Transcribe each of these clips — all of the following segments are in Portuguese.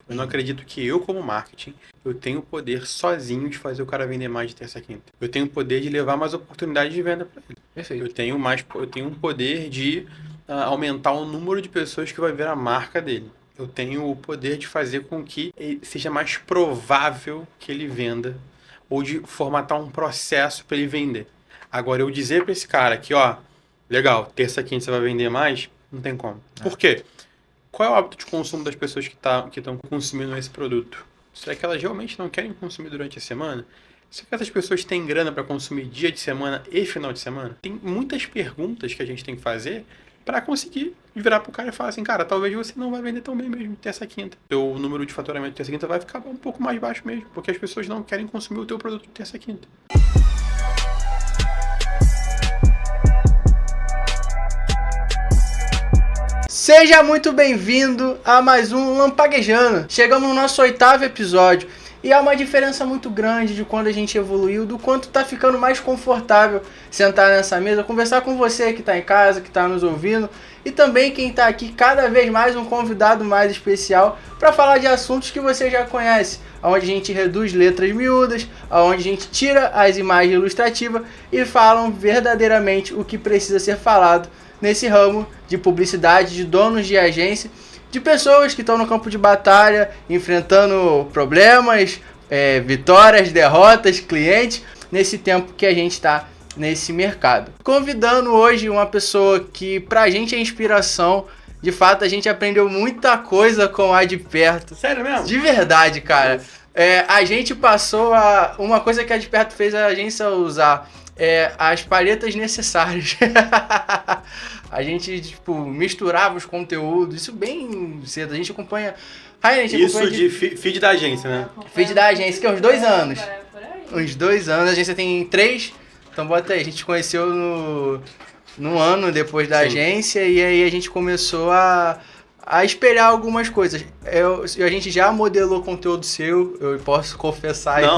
Eu não acredito que eu, como marketing, eu tenho o poder sozinho de fazer o cara vender mais de terça a quinta. Eu tenho o poder de levar mais oportunidades de venda para ele. Perfeito. Eu tenho um poder de aumentar o número de pessoas que vai ver a marca dele. Eu tenho o poder de fazer com que seja mais provável que ele venda ou de formatar um processo para ele vender. Agora, eu dizer para esse cara que, ó, legal, terça a quinta você vai vender mais, não tem como. Por quê? Qual é o hábito de consumo das pessoas que estão consumindo esse produto? Será que elas realmente não querem consumir durante a semana? Será que essas pessoas têm grana para consumir dia de semana e final de semana? Tem muitas perguntas que a gente tem que fazer para conseguir virar pro cara e falar assim, cara, talvez você não vai vender tão bem mesmo terça quinta. O número de faturamento de terça quinta vai ficar um pouco mais baixo mesmo, porque as pessoas não querem consumir o teu produto de terça quinta. Seja muito bem-vindo a mais um Lampaguejando. Chegamos no nosso 8º episódio e há uma diferença muito grande de quando a gente evoluiu, do quanto tá ficando mais confortável sentar nessa mesa, conversar com você que tá em casa, que tá nos ouvindo, e também quem tá aqui, cada vez mais um convidado mais especial para falar de assuntos que você já conhece, onde a gente reduz letras miúdas, onde a gente tira as imagens ilustrativas e falam verdadeiramente o que precisa ser falado nesse ramo de publicidade, de donos de agência, de pessoas que estão no campo de batalha, enfrentando problemas, vitórias, derrotas, clientes, nesse tempo que a gente está nesse mercado. Convidando hoje uma pessoa que pra gente é inspiração. De fato, a gente aprendeu muita coisa com a de perto. Sério mesmo? De verdade, cara. A gente passou uma coisa que a de perto fez a agência usar. As palhetas necessárias. A gente, misturava os conteúdos, isso bem cedo. A gente acompanha... Isso de feed da agência, né? Feed da agência, que é uns 2 anos. Uns 2 anos, a agência tem 3, então bota aí. A gente conheceu no ano depois da agência, e aí a gente começou a espelhar algumas coisas. A gente já modelou conteúdo seu, eu posso confessar. Não,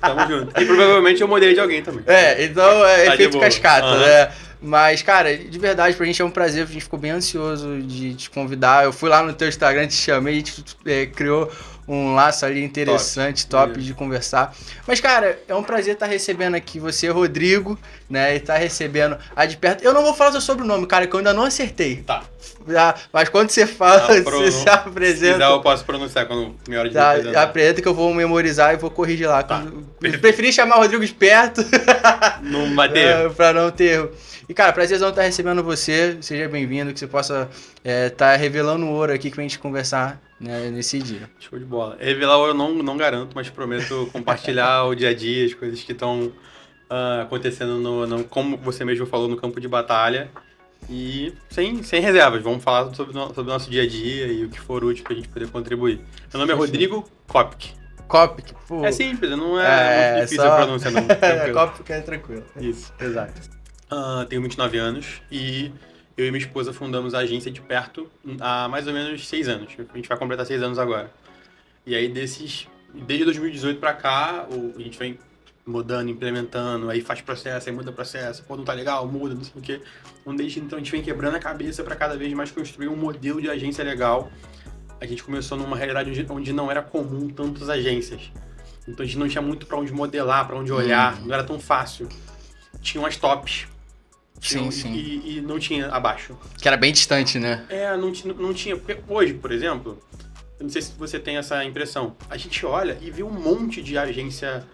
tamo junto. E provavelmente eu modelei de alguém também. Então é tá efeito cascata, né? Mas, cara, de verdade, pra gente é um prazer, a gente ficou bem ansioso de te convidar. Eu fui lá no teu Instagram, te chamei, a gente criou um laço ali interessante, top de conversar. Mas, cara, é um prazer estar recebendo aqui você, Rodrigo, né? E estar recebendo a de perto. Eu não vou falar seu sobrenome, cara, que eu ainda não acertei. Tá. Mas quando você fala, você se apresenta. Se quiser, eu posso pronunciar quando me hora de apresentar. Apresenta que eu vou memorizar e vou corrigir lá. Tá. Preferi chamar o Rodrigo Esperto. Não vai ter erro. Pra não ter erro. E, cara, prazerzão estar recebendo você. Seja bem-vindo, que você possa estar revelando o ouro aqui pra gente conversar, né, nesse dia. Show de bola. Revelar o ouro eu não garanto, mas prometo compartilhar o dia a dia, as coisas que estão acontecendo, como você mesmo falou, no campo de batalha. E sem reservas. Vamos falar sobre o nosso dia a dia e o que for útil pra gente poder contribuir. Meu nome é Rodrigo Kopk. Kopk, pô. É simples, não é muito difícil a pronúncia, não. Kopk é tranquilo. Isso. Exato. Tenho 29 anos e eu e minha esposa fundamos a agência de perto há mais ou menos 6 anos. A gente vai completar 6 anos agora. E aí, desde 2018 pra cá, a gente vem mudando, implementando, aí faz processo, aí muda processo, pô, não tá legal, muda, não sei o quê. Desde então a gente vem quebrando a cabeça para cada vez mais construir um modelo de agência legal. A gente começou numa realidade onde não era comum tantas agências. Então a gente não tinha muito para onde modelar, para onde olhar, não era tão fácil. Tinham as tops. Sim. E não tinha abaixo. Que era bem distante, né? Não tinha. Porque hoje, por exemplo, eu não sei se você tem essa impressão, a gente olha e vê um monte de agência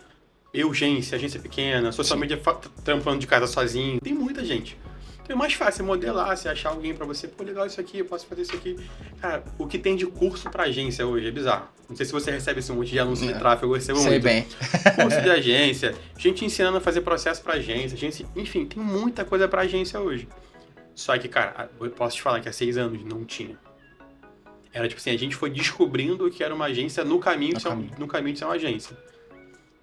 agência pequena, social media trampando de casa sozinho. Tem muita gente. Então é mais fácil modelar, você achar alguém pra você, pô, legal isso aqui, eu posso fazer isso aqui. Cara, o que tem de curso pra agência hoje é bizarro. Não sei se você recebe esse monte de anúncio de tráfego, eu recebo muito. Sei bem. Curso de agência, gente ensinando a fazer processo pra agência, enfim, tem muita coisa pra agência hoje. Só que, cara, eu posso te falar que há 6 anos não tinha. Era tipo assim, a gente foi descobrindo que era uma agência no caminho de ser uma agência.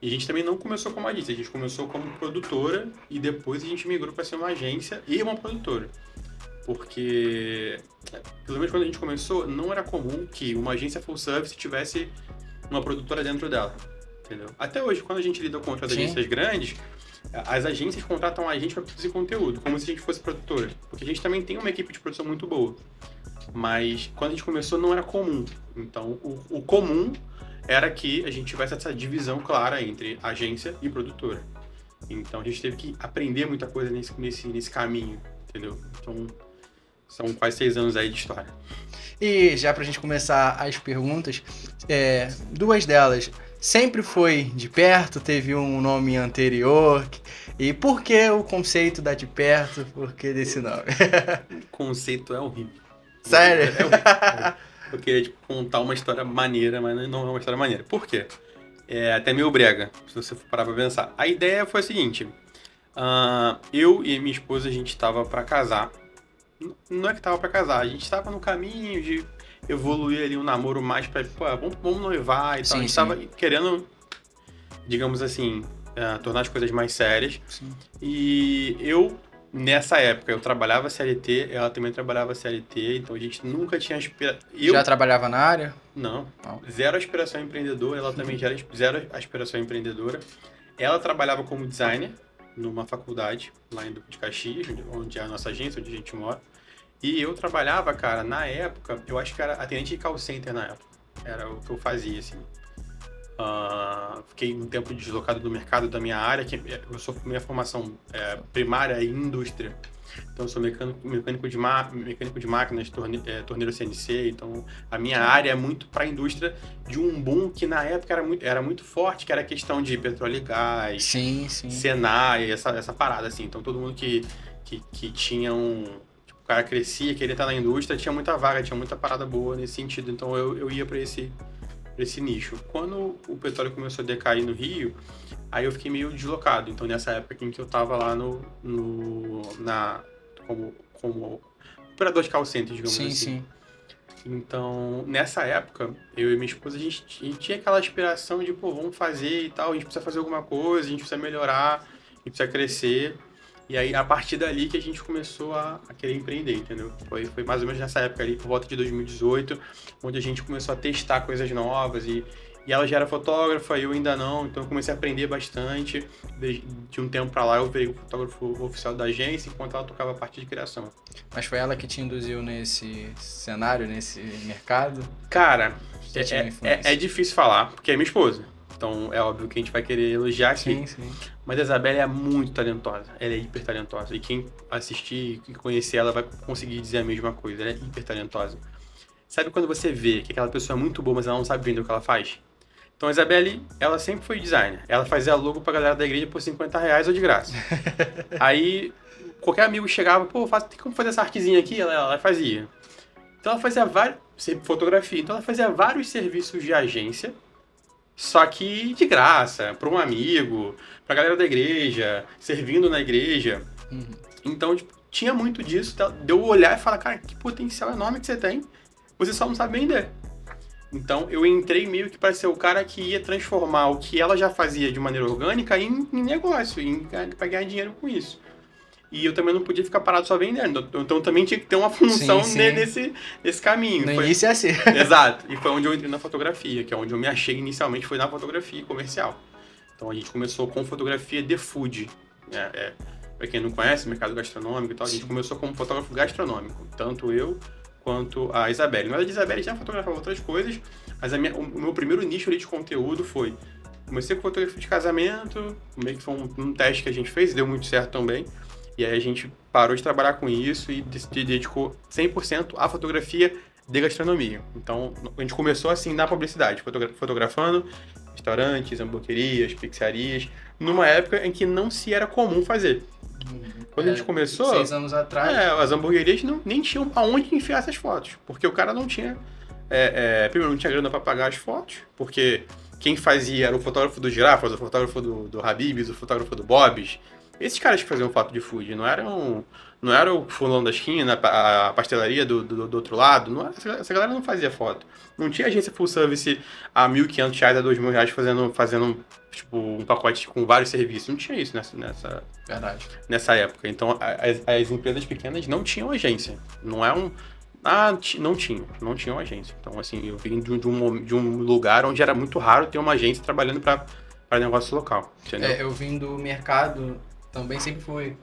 E a gente também não começou como agência, a gente começou como produtora e depois a gente migrou para ser uma agência e uma produtora. Porque, pelo menos quando a gente começou, não era comum que uma agência full service tivesse uma produtora dentro dela, entendeu? Até hoje, quando a gente lida com outras agências grandes, as agências contratam a gente para produzir conteúdo, como se a gente fosse produtora. Porque a gente também tem uma equipe de produção muito boa. Mas quando a gente começou não era comum. Então o comum era que a gente tivesse essa divisão clara entre agência e produtora. Então a gente teve que aprender muita coisa nesse caminho, entendeu? Então são quase 6 anos aí de história. E já pra gente começar as perguntas, duas delas sempre foi de perto, teve um nome anterior. E por que o conceito da de perto? Por que desse nome? O conceito é horrível. Sério? É horrível. Eu queria contar uma história maneira, mas não é uma história maneira. Por quê? É até meio brega, se você for parar pra pensar. A ideia foi a seguinte. Eu e minha esposa, a gente tava pra casar. Não é que tava pra casar, a gente tava no caminho de evoluir ali um namoro mais pra... Pô, vamos noivar e tal. Sim, A gente sim. tava querendo, digamos assim, tornar as coisas mais sérias. Sim. E nessa época, eu trabalhava CLT, ela também trabalhava CLT, então a gente nunca tinha Já trabalhava na área? Não, Não. zero aspiração empreendedora, ela também já era zero aspiração empreendedora. Ela trabalhava como designer numa faculdade lá em Duque de Caxias, onde é a nossa agência, onde a gente mora. E eu trabalhava, cara, na época, eu acho que era atendente de call center na época. Era o que eu fazia, assim. Fiquei um tempo deslocado do mercado da minha área, que minha formação primária é em indústria. Então eu sou mecânico de máquinas, torneiro CNC, então a minha área é muito para a indústria de um boom que na época era muito forte, que era a questão de petróleo e gás, Sim, sim. Senai, essa parada assim. Então todo mundo que tinha tipo, o cara crescia, queria estar na indústria, tinha muita vaga, tinha muita parada boa nesse sentido, então eu ia para esse nicho. Quando o petróleo começou a decair no Rio, aí eu fiquei meio deslocado. Então, nessa época em que eu tava lá como operador de call center, digamos Sim, assim. sim. Então, nessa época, eu e minha esposa, a gente tinha aquela aspiração de, pô, vamos fazer e tal, a gente precisa fazer alguma coisa, a gente precisa melhorar, a gente precisa crescer. E aí, a partir dali que a gente começou a querer empreender, entendeu? Foi mais ou menos nessa época ali, por volta de 2018, onde a gente começou a testar coisas novas e ela já era fotógrafa, eu ainda não, então eu comecei a aprender bastante. De um tempo pra lá, eu virei o fotógrafo oficial da agência, enquanto ela tocava a parte de criação. Mas foi ela que te induziu nesse cenário, nesse mercado? Cara, Já tinha influência? é difícil falar, porque é minha esposa. Então, é óbvio que a gente vai querer elogiar aqui. Sim, sim. Mas a Isabela é muito talentosa, ela é hiper talentosa. E quem assistir e conhecer ela vai conseguir dizer a mesma coisa, ela é hiper talentosa. Sabe quando você vê que aquela pessoa é muito boa, mas ela não sabe vender o que ela faz? Então a Isabelle, ela sempre foi designer. Ela fazia logo pra galera da igreja por R$50 ou de graça. Aí, qualquer amigo chegava, pô, tem como fazer essa artezinha aqui? Ela fazia. Então ela fazia fotografia, então ela fazia vários serviços de agência, só que de graça, para um amigo, pra galera da igreja, servindo na igreja. Uhum. Então, tipo, tinha muito disso, de eu olhar e falar, cara, que potencial enorme que você tem, você só não sabe vender. Então, eu entrei meio que para ser o cara que ia transformar o que ela já fazia de maneira orgânica em negócio, para ganhar dinheiro com isso. E eu também não podia ficar parado só vendendo. Então, também tinha que ter uma função nesse caminho. No início é assim. Exato. E foi onde eu entrei na fotografia, que é onde eu me achei inicialmente, foi na fotografia comercial. Então, a gente começou com fotografia de food. Para quem não conhece, mercado gastronômico e tal, a gente começou como fotógrafo gastronômico. Tanto eu quanto a Isabelle. Mas a Isabelle já fotografava outras coisas, mas o meu primeiro nicho ali de conteúdo foi... Comecei com fotografia de casamento, meio que foi um teste que a gente fez, deu muito certo também. E aí a gente parou de trabalhar com isso e dedicou 100% à fotografia de gastronomia. Então, a gente começou assim na publicidade, fotografando restaurantes, hamburguerias, pizzarias, numa época em que não se era comum fazer. Quando a gente começou... 6 anos atrás. As hamburguerias nem tinham aonde enfiar essas fotos, porque o cara não tinha... primeiro, não tinha grana para pagar as fotos, porque quem fazia era o fotógrafo do Girafas, o fotógrafo do Habib's, o fotógrafo do Bob's. Esses caras que faziam foto de food, não era o fulano da esquina, a pastelaria do outro lado, essa galera não fazia foto. Não tinha agência full service a R$1.500, a R$2.000 fazendo tipo, um pacote com vários serviços. Não tinha isso nessa época. Então, as empresas pequenas não tinham agência. Não tinham agência. Então, assim, eu vim de um lugar onde era muito raro ter uma agência trabalhando para negócio local, entendeu? Eu vim do mercado, também sempre fui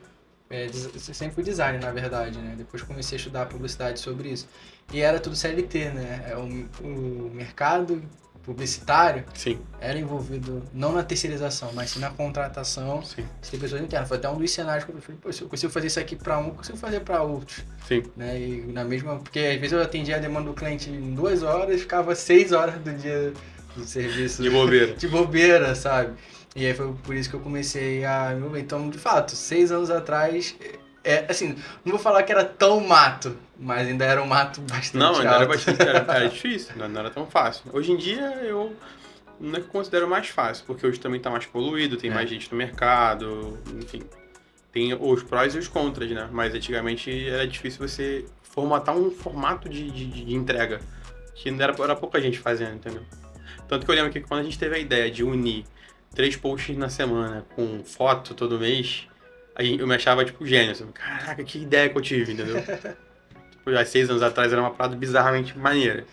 sempre fui designer, na verdade, né? Depois comecei a estudar publicidade sobre isso. E era tudo CLT, né? O mercado publicitário Sim. era envolvido não na terceirização, mas sim na contratação de pessoas internas. Foi até um dos cenários que eu falei, pô, se eu consigo fazer isso aqui para um, eu consigo fazer para outros. Sim. Né? E na mesma, porque às vezes eu atendia a demanda do cliente em 2 horas, ficava 6 horas do dia do serviço. De bobeira. De bobeira, sabe? E aí foi por isso que eu comecei a... Então, de fato, 6 anos atrás... assim, não vou falar que era tão mato, mas ainda era um mato bastante Não, ainda alto. era bastante, era difícil, não era tão fácil. Hoje em dia eu não é que eu considero mais fácil, porque hoje também tá mais poluído, tem mais gente no mercado, enfim. Tem os prós e os contras, né? Mas antigamente era difícil você formatar um formato de entrega, que não era pouca gente fazendo, entendeu? Tanto que eu lembro que quando a gente teve a ideia de unir 3 posts na semana com foto todo mês, aí eu me achava, tipo, gênio. Assim, caraca, que ideia que eu tive, entendeu? Tipo, há 6 anos atrás era uma parada bizarramente maneira.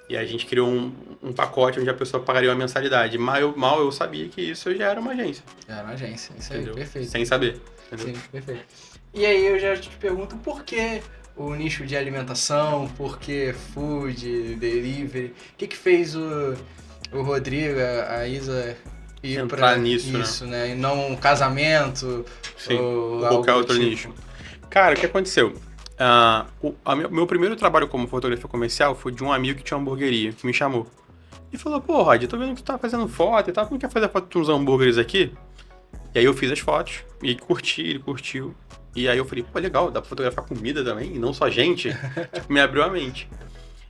E a gente criou um pacote onde a pessoa pagaria uma mensalidade. Mal eu sabia que isso já era uma agência. Era uma agência, isso aí, Entendeu? perfeito. Sem saber. Entendeu? Sim, perfeito. E aí eu já te pergunto por que o nicho de alimentação, por que food, delivery, o que fez o Rodrigo, a Isa ir Entrar pra nisso, isso, né? E não um casamento Sim, ou qualquer algo outro do tipo. nicho. Cara, o que aconteceu? Meu primeiro trabalho como fotografia comercial foi de um amigo que tinha uma hamburgueria, que me chamou. E falou, pô, Rod, eu tô vendo que tu tá fazendo foto e tal, como quer fazer foto de uns hambúrgueres aqui? E aí eu fiz as fotos, e ele curtiu. E aí eu falei, pô, legal, dá pra fotografar comida também, e não só gente. Tipo, me abriu a mente.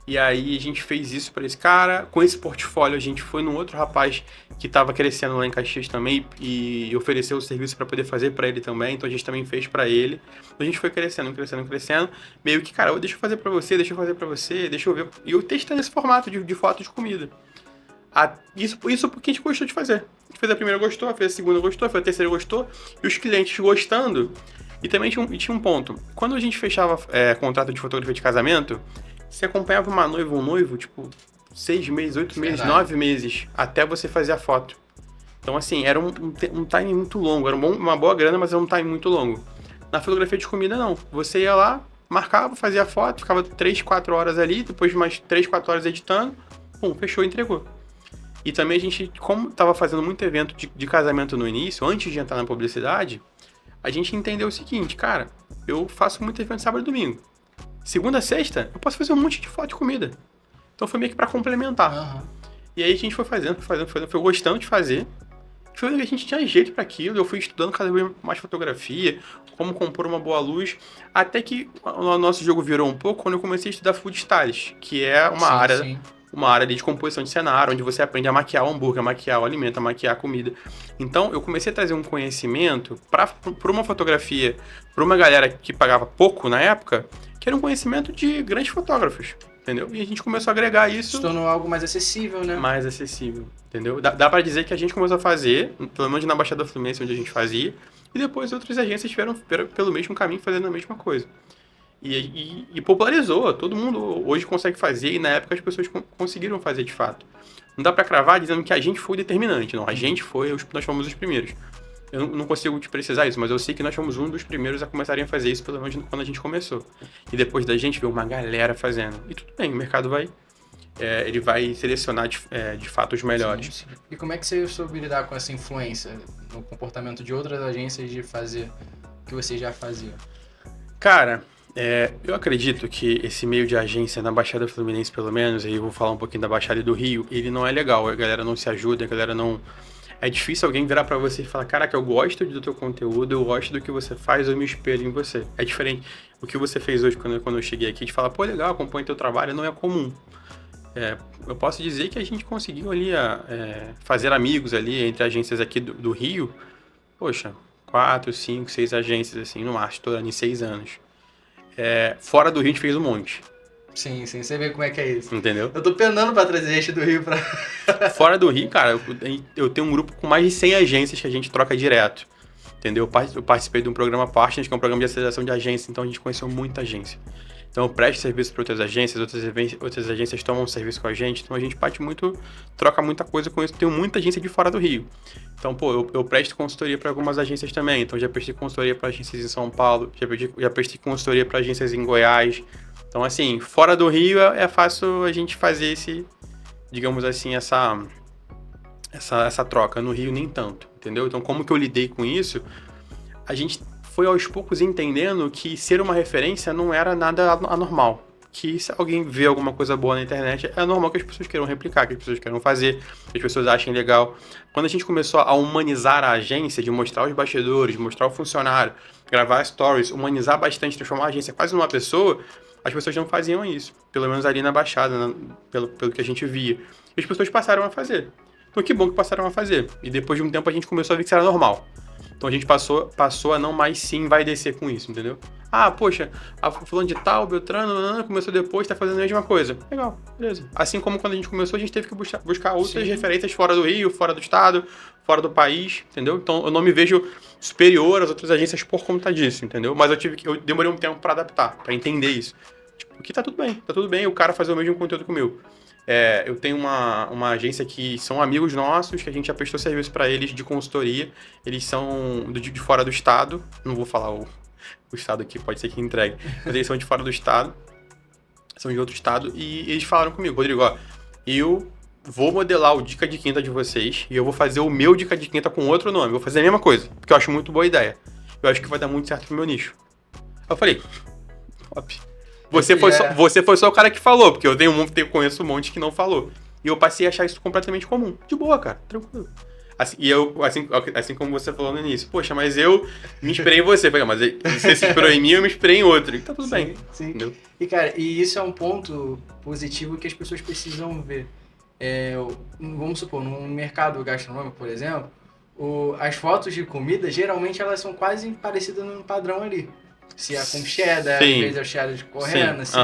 E aí a gente fez isso pra esse cara. Com esse portfólio a gente foi num outro rapaz que tava crescendo lá em Caxias também e ofereceu o serviço pra poder fazer pra ele também. Então a gente também fez pra ele. Então a gente foi crescendo. Meio que, cara, deixa eu fazer pra você, deixa eu ver. E eu testando esse formato de foto de comida. Isso porque a gente gostou de fazer. A gente fez a primeira, gostou, fez a segunda, gostou, fez a terceira, gostou. E os clientes gostando. E também tinha um ponto. Quando a gente fechava contrato de fotografia de casamento, você acompanhava uma noiva ou um noivo, tipo, 6 meses, 8 meses, 9 meses, até você fazer a foto. Então, assim, era um time muito longo. Era uma boa grana, mas era um time muito longo. Na fotografia de comida, não. Você ia lá, marcava, fazia a foto, ficava 3, 4 horas ali, depois mais 3, 4 horas editando, pum, fechou e entregou. E também a gente, como estava fazendo muito evento de casamento no início, antes de entrar na publicidade, a gente entendeu o seguinte, cara, eu faço muito evento sábado e domingo. Segunda a sexta, eu posso fazer um monte de foto de comida. Então foi meio que pra complementar. Uhum. E aí a gente foi fazendo, foi gostando de fazer. Foi que a gente tinha jeito para aquilo, eu fui estudando cada vez mais fotografia, como compor uma boa luz, até que o nosso jogo virou um pouco quando eu comecei a estudar food stylist, que é uma área ali de composição de cenário, onde você aprende a maquiar o hambúrguer, a maquiar o alimento, a maquiar a comida. Então, eu comecei a trazer um conhecimento para uma fotografia, para uma galera que pagava pouco na época, que era um conhecimento de grandes fotógrafos, entendeu? E a gente começou a agregar isso... Se tornou algo mais acessível, né? Mais acessível, entendeu? Dá para dizer que a gente começou a fazer, pelo menos na Baixada Fluminense, onde a gente fazia, e depois outras agências tiveram pelo mesmo caminho fazendo a mesma coisa. E popularizou, todo mundo hoje consegue fazer, e na época as pessoas conseguiram fazer de fato. Não dá pra cravar dizendo que a gente foi determinante, não, nós fomos os primeiros. Eu não consigo te precisar isso, mas eu sei que nós fomos um dos primeiros a começarem a fazer isso, pelo menos quando a gente começou. E depois da gente veio uma galera fazendo. E tudo bem, o mercado ele vai selecionar de fato os melhores. Sim. E como é que você soube lidar com essa influência no comportamento de outras agências de fazer o que você já fazia? Cara, eu acredito que esse meio de agência na Baixada Fluminense, pelo menos, aí eu vou falar um pouquinho da Baixada e do Rio, ele não é legal, a galera não se ajuda, a galera não... É difícil alguém virar pra você e falar, caraca, eu gosto do teu conteúdo, eu gosto do que você faz, eu me espelho em você. É diferente. O que você fez hoje quando eu cheguei aqui, de falar, pô, legal, acompanha teu trabalho, não é comum. Eu posso dizer que a gente conseguiu ali fazer amigos ali entre agências aqui do Rio, poxa, 4, 5, 6 agências, assim, no máximo, tô em 6 anos. Fora do Rio a gente fez um monte. Sim, você vê como é que é isso. Entendeu? Eu tô penando pra trazer gente do Rio pra... Fora do Rio, cara, eu tenho um grupo com mais de 100 agências que a gente troca direto. Entendeu? Eu participei de um programa Partners, que é um programa de aceleração de agência, então a gente conheceu muita agência. Então eu presto serviço para outras agências, outras agências tomam serviço com a gente, então a gente bate muito, troca muita coisa com isso. Tem muita agência de fora do Rio. Então, pô, eu presto consultoria para algumas agências também. Então já prestei consultoria para agências em São Paulo, já prestei consultoria para agências em Goiás. Então, assim, fora do Rio é fácil a gente fazer esse, digamos assim, essa troca. No Rio nem tanto, entendeu? Então, como que eu lidei com isso? A gente foi aos poucos entendendo que ser uma referência não era nada anormal. Que se alguém vê alguma coisa boa na internet, é normal que as pessoas queiram replicar, que as pessoas queiram fazer, que as pessoas achem legal. Quando a gente começou a humanizar a agência, de mostrar os bastidores, mostrar o funcionário, gravar stories, humanizar bastante, transformar a agência quase numa pessoa, as pessoas não faziam isso. Pelo menos ali na Baixada, pelo que a gente via. E as pessoas passaram a fazer. Então que bom que passaram a fazer. E depois de um tempo a gente começou a ver que isso era normal. Então a gente passou a não mais sim vai descer com isso, entendeu? Ah, poxa, a fulano de tal, Beltrano, começou depois, tá fazendo a mesma coisa. Legal, beleza. Assim como quando a gente começou, a gente teve que buscar outras referências fora do Rio, fora do estado, fora do país, entendeu? Então eu não me vejo superior às outras agências por conta disso, entendeu? Mas eu demorei um tempo pra adaptar, pra entender isso. Tipo, que tá tudo bem o cara fazer o mesmo conteúdo que o meu. Eu tenho uma agência que são amigos nossos, que a gente já prestou serviço para eles de consultoria. Eles são de fora do estado. Não vou falar o estado aqui, pode ser que entregue. Mas eles são de fora do estado. São de outro estado. E eles falaram comigo, Rodrigo, ó, eu vou modelar o Dica de Quinta de vocês e eu vou fazer o meu Dica de Quinta com outro nome. Eu vou fazer a mesma coisa, porque eu acho muito boa ideia. Eu acho que vai dar muito certo pro meu nicho. Eu falei, top. Você foi só o cara que falou, porque eu conheço um monte que não falou. E eu passei a achar isso completamente comum. De boa, cara, tranquilo. Assim como você falou no início, poxa, mas eu me inspirei em você. Falei, mas você se inspirou em mim, eu me inspirei em outro. E tá tudo bem. Sim. Entendeu? E, cara, isso é um ponto positivo que as pessoas precisam ver. Vamos supor, no mercado gastronômico, por exemplo, as fotos de comida, geralmente elas são quase parecidas no padrão ali. Se é com cheddar, às vezes é o cheddar correndo, se é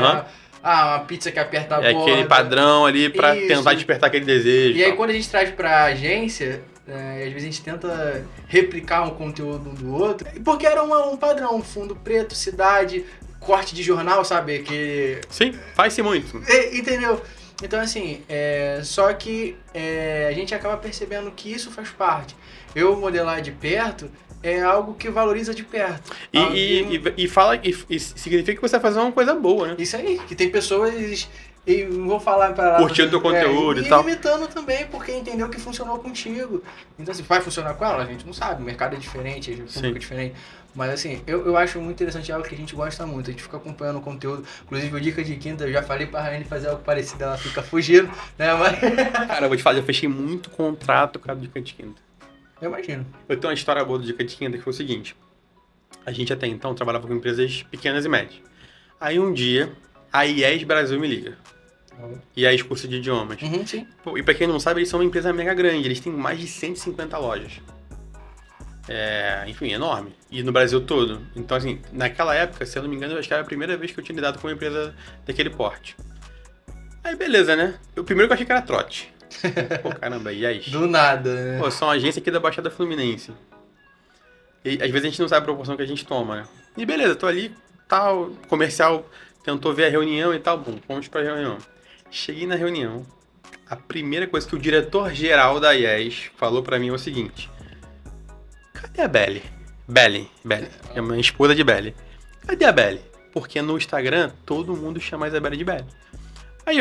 uma pizza que aperta a borda. É aquele padrão ali pra tentar despertar aquele desejo. E aí quando a gente traz pra agência, às vezes a gente tenta replicar um conteúdo um do outro, porque era um padrão, fundo preto, cidade, corte de jornal, sabe? Sim, faz-se muito. Entendeu? Então assim, só que a gente acaba percebendo que isso faz parte. Eu modelar de perto é algo que valoriza de perto. E significa que você vai fazer uma coisa boa, né? Isso aí, que tem pessoas, e não vou falar para lá... Curtindo teu conteúdo e tal. E imitando também, porque entendeu que funcionou contigo. Então, assim, vai funcionar com ela? A gente não sabe, o mercado é diferente, o público é diferente. Mas, assim, eu acho muito interessante, algo que a gente gosta muito, a gente fica acompanhando o conteúdo. Inclusive, o Dica de Quinta, eu já falei pra Raiane fazer algo parecido, ela fica fugindo, né? Mas... Cara, eu vou te falar, eu fechei muito contrato com a Dica de Quinta. Eu imagino. Eu tenho uma história boa do Dica de Quinta que foi o seguinte. A gente até então trabalhava com empresas pequenas e médias. Aí um dia, a IES Brasil me liga. IES Curso de Idiomas. Sim. E pra quem não sabe, eles são uma empresa mega grande. Eles têm mais de 150 lojas. Enfim, enorme. E no Brasil todo. Então, assim, naquela época, se eu não me engano, eu acho que era a primeira vez que eu tinha lidado com uma empresa daquele porte. Aí, beleza, né? Primeiro que eu achei que era trote. Pô, caramba, IES. Do nada, né? Pô, são agência aqui da Baixada Fluminense. E às vezes a gente não sabe a proporção que a gente toma, né? E beleza, tô ali, tal, comercial tentou ver a reunião e tal, bom, fomos pra reunião. Cheguei na reunião, a primeira coisa que o diretor-geral da IES falou pra mim é o seguinte: cadê a Belly? Belly, é uma esposa de Belly. Cadê a Belly? Porque no Instagram todo mundo chama a Isabelle de Belly. Aí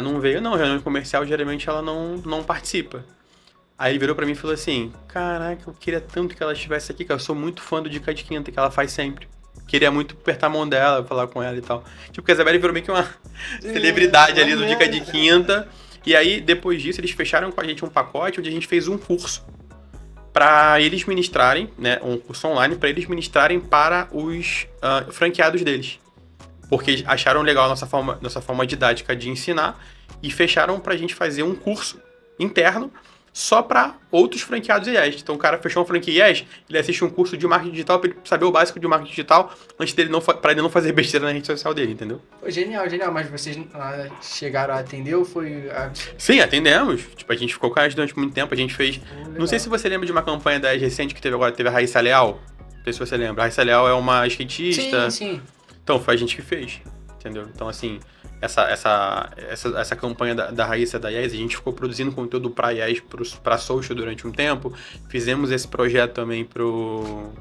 não veio não, reunião comercial geralmente ela não participa. Aí ele virou pra mim e falou assim: caraca, eu queria tanto que ela estivesse aqui, que eu sou muito fã do Dica de Quinta, que ela faz sempre. Queria muito apertar a mão dela, falar com ela e tal. Tipo, porque a Isabelle virou meio que uma celebridade ali do Dica de Quinta. E aí, depois disso, eles fecharam com a gente um pacote onde a gente fez um curso pra eles ministrarem, né, um curso online pra eles ministrarem para os franqueados deles. Porque eles acharam legal a nossa forma didática de ensinar e fecharam pra gente fazer um curso interno só para outros franqueados IES. Então o cara fechou uma franquia IES, ele assiste um curso de marketing digital para ele saber o básico de marketing digital antes dele para ele não fazer besteira na rede social dele, entendeu? Pô, genial. Mas vocês chegaram a atender ou foi... Sim, atendemos. Tipo, a gente ficou com elas durante muito tempo, a gente fez... Não sei se você lembra de uma campanha da IES recente que teve agora, teve a Raíssa Leal. Não sei se você lembra. A Raíssa Leal é uma skatista. Sim. Então, foi a gente que fez, entendeu? Então, assim, essa campanha da Raíssa da Yes, a gente ficou produzindo conteúdo pra Yes, pra social durante um tempo. Fizemos esse projeto também pros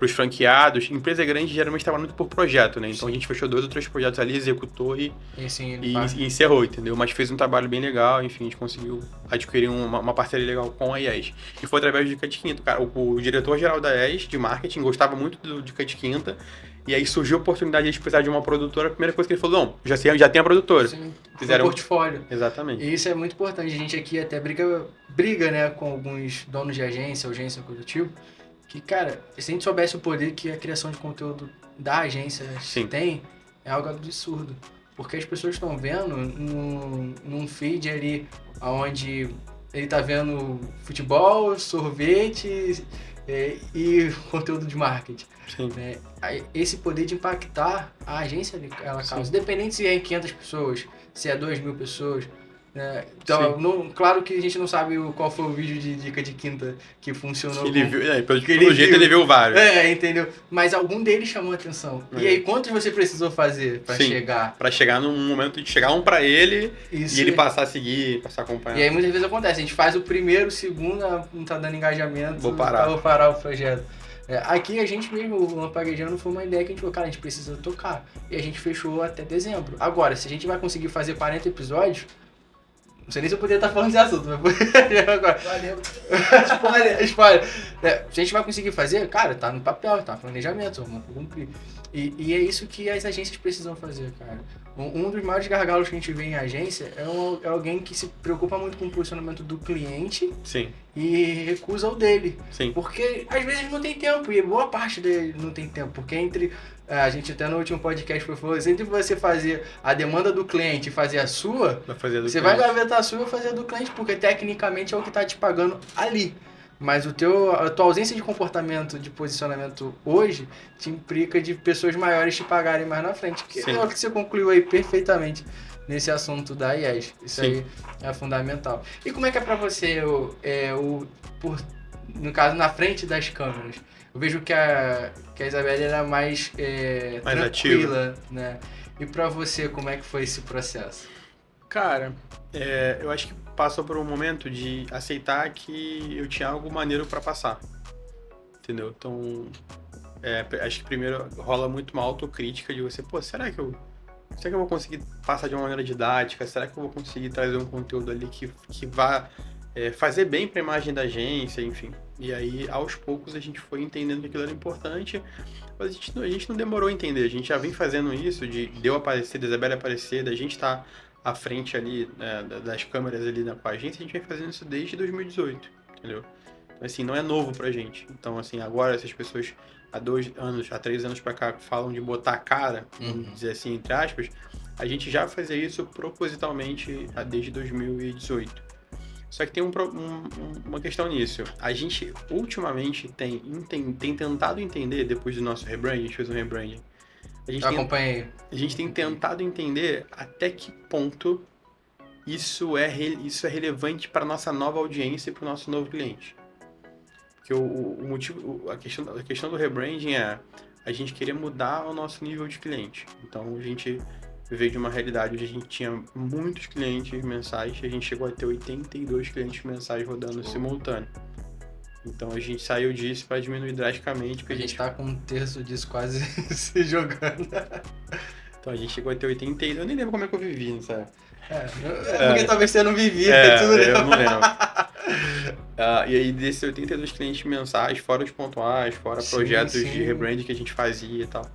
franqueados. Empresa grande geralmente trabalha muito por projeto, né? Então a gente fechou 2 ou 3 projetos ali, executou e encerrou, entendeu? Mas fez um trabalho bem legal, enfim, a gente conseguiu adquirir uma parceria legal com a Yes. E foi através do Dica de Quinta, cara. O diretor-geral da Yes, de marketing, gostava muito do Dica de Quinta. E aí surgiu a oportunidade de precisar de uma produtora. A primeira coisa que ele falou, não, já tem a produtora. Sim, fizeram um portfólio. Exatamente. E isso é muito importante. A gente aqui até briga, né, com alguns donos de agência, coisa do tipo. Que, cara, se a gente soubesse o poder que a criação de conteúdo da agência tem, é algo absurdo. Porque as pessoas estão vendo num feed ali, onde ele tá vendo futebol, sorvete e conteúdo de marketing. Sim. Né? Esse poder de impactar a agência, ela causa. Independente se é 500 pessoas, se é 2.000 pessoas. Então, claro que a gente não sabe qual foi o vídeo de Dica de Quinta que funcionou. Que ele viu, pelo jeito ele viu vários. Entendeu? Mas algum deles chamou a atenção. E aí, quantos você precisou fazer pra chegar? Pra chegar num momento de chegar um pra ele Isso. E ele passar a seguir, passar a acompanhar. E aí muitas vezes acontece, a gente faz o primeiro, o segundo, não tá dando engajamento, vou parar o projeto. Aqui a gente mesmo, o Lampaguejando, foi uma ideia que a gente falou, cara, a gente precisa tocar. E a gente fechou até dezembro. Agora, se a gente vai conseguir fazer 40 episódios, não sei nem se eu poderia estar falando desse assunto, mas agora. Valeu. Spoiler. Se a gente vai conseguir fazer, cara, tá no papel, tá no planejamento, vamos cumprir. E é isso que as agências precisam fazer, cara. Um dos maiores gargalos que a gente vê em agência é alguém que se preocupa muito com o posicionamento do cliente. Sim. E recusa o dele. Sim. Porque às vezes não tem tempo, e boa parte dele não tem tempo. Porque a gente até no último podcast falou, entre você fazer a demanda do cliente e fazer a sua, você vai gavetar a sua e fazer a do cliente, porque tecnicamente é o que está te pagando ali. Mas a tua ausência de comportamento, de posicionamento hoje, te implica de pessoas maiores te pagarem mais na frente. Que é o que você concluiu aí perfeitamente nesse assunto da IES. Isso aí é fundamental. E como é que é pra você, no caso, na frente das câmeras? Eu vejo que a Isabelle era mais tranquila, ativa, né? E pra você, como é que foi esse processo? Cara, eu acho que passou por um momento de aceitar que eu tinha algo maneiro pra passar. Entendeu? Então, acho que primeiro rola muito uma autocrítica de você, será que eu vou conseguir passar de uma maneira didática? Será que eu vou conseguir trazer um conteúdo ali que vá fazer bem pra imagem da agência, enfim. E aí, aos poucos, a gente foi entendendo que aquilo era importante, mas a gente não demorou a entender. A gente já vem fazendo isso, de eu aparecer, da Isabelle aparecer, da gente estar à frente ali, das câmeras ali com a agência, a gente vem fazendo isso desde 2018, entendeu? Então, assim, não é novo pra gente. Então, assim, agora essas pessoas há 3 anos pra cá falam de botar a cara, vamos dizer assim, entre aspas, a gente já fazia isso propositalmente desde 2018. Só que tem uma questão nisso. A gente, ultimamente, tem tentado entender, depois do nosso rebranding, a gente fez um rebranding. A gente tem tentado entender até que ponto isso é relevante para nossa nova audiência e para o nosso novo cliente. Porque o motivo, a questão do rebranding é a gente querer mudar o nosso nível de cliente. Então, a gente veio de uma realidade onde a gente tinha muitos clientes mensais e a gente chegou a ter 82 clientes mensais rodando simultâneo. Então a gente saiu disso para diminuir drasticamente. A gente tá com 1/3 disso quase se jogando. Então a gente chegou a ter 82, eu nem lembro como é que eu vivi, não sabe? Porque talvez você não vivia. Eu não lembro. E aí desses 82 clientes mensais, fora os pontuais, fora projetos de rebranding que a gente fazia e tal.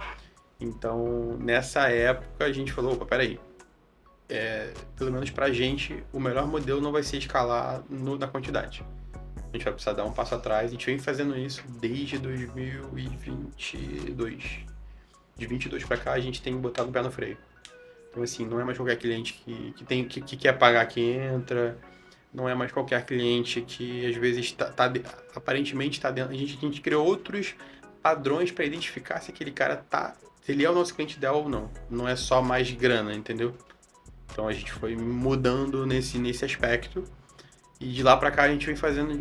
Então, nessa época, a gente falou, opa, peraí, pelo menos pra gente, o melhor modelo não vai ser escalar na quantidade. A gente vai precisar dar um passo atrás, a gente vem fazendo isso desde 2022. De 22 pra cá, a gente tem botado o pé no freio. Então, assim, não é mais qualquer cliente que quer pagar que entra, não é mais qualquer cliente que, às vezes, aparentemente está dentro. A gente criou outros padrões para identificar se aquele cara se ele é o nosso cliente ideal ou não. Não é só mais grana, entendeu? Então a gente foi mudando nesse aspecto E de lá para cá a gente vem fazendo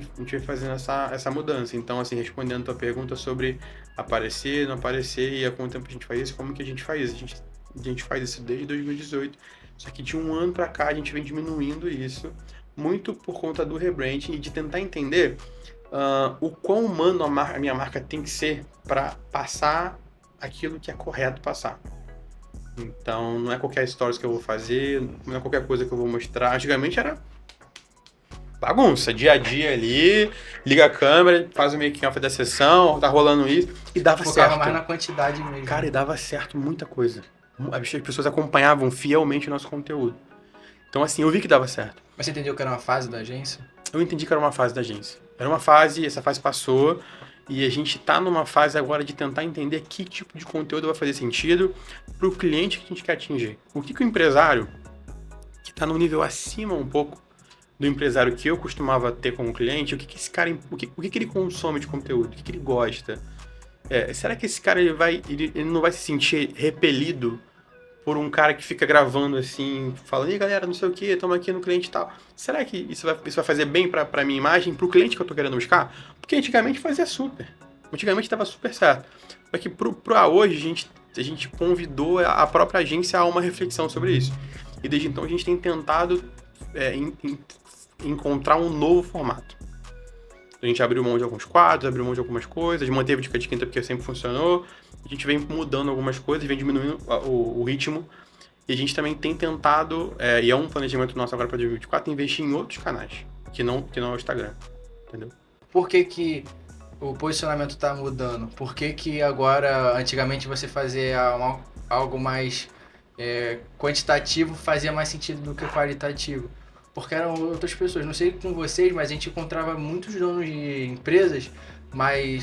essa mudança. Então, assim, respondendo a tua pergunta sobre aparecer, não aparecer e há quanto tempo a gente faz isso, como que a gente faz isso? A gente faz isso desde 2018. Só que de um ano para cá a gente vem diminuindo isso, muito por conta do rebranding e de tentar entender o quão humano a minha marca tem que ser para passar aquilo que é correto passar. Então, não é qualquer stories que eu vou fazer, não é qualquer coisa que eu vou mostrar. Antigamente era bagunça, dia a dia ali, liga a câmera, faz o making off da sessão, tá rolando isso, e dava Focava certo. mais na quantidade mesmo. Cara, e dava certo muita coisa. As pessoas acompanhavam fielmente o nosso conteúdo. Então, assim, eu vi que dava certo. Mas você entendeu que era uma fase da agência? Eu entendi que era uma fase da agência. Era uma fase, essa fase passou, e a gente tá numa fase agora de tentar entender que tipo de conteúdo vai fazer sentido pro cliente que a gente quer atingir. O que o empresário, que tá num nível acima um pouco do empresário que eu costumava ter como cliente, o que esse cara, o que ele consome de conteúdo, o que ele gosta. Será que esse cara ele não vai se sentir repelido por um cara que fica gravando assim, falando, e galera, não sei o que, estamos aqui no cliente e tal. Será que isso vai fazer bem pra minha imagem, pro cliente que eu tô querendo buscar? Porque antigamente fazia super. Antigamente dava super certo. Só que pro hoje a gente convidou a própria agência a uma reflexão sobre isso. E desde então a gente tem tentado encontrar um novo formato. A gente abriu mão de alguns quadros, abriu mão de algumas coisas, manteve Dica de Quinta porque sempre funcionou. A gente vem mudando algumas coisas, vem diminuindo o ritmo. E a gente também tem tentado, e é um planejamento nosso agora para 2024, investir em outros canais, que não é o Instagram, entendeu? Por que o posicionamento está mudando? Por que agora, antigamente você fazia algo mais quantitativo fazia mais sentido do que qualitativo? Porque eram outras pessoas. Não sei com vocês, mas a gente encontrava muitos donos de empresas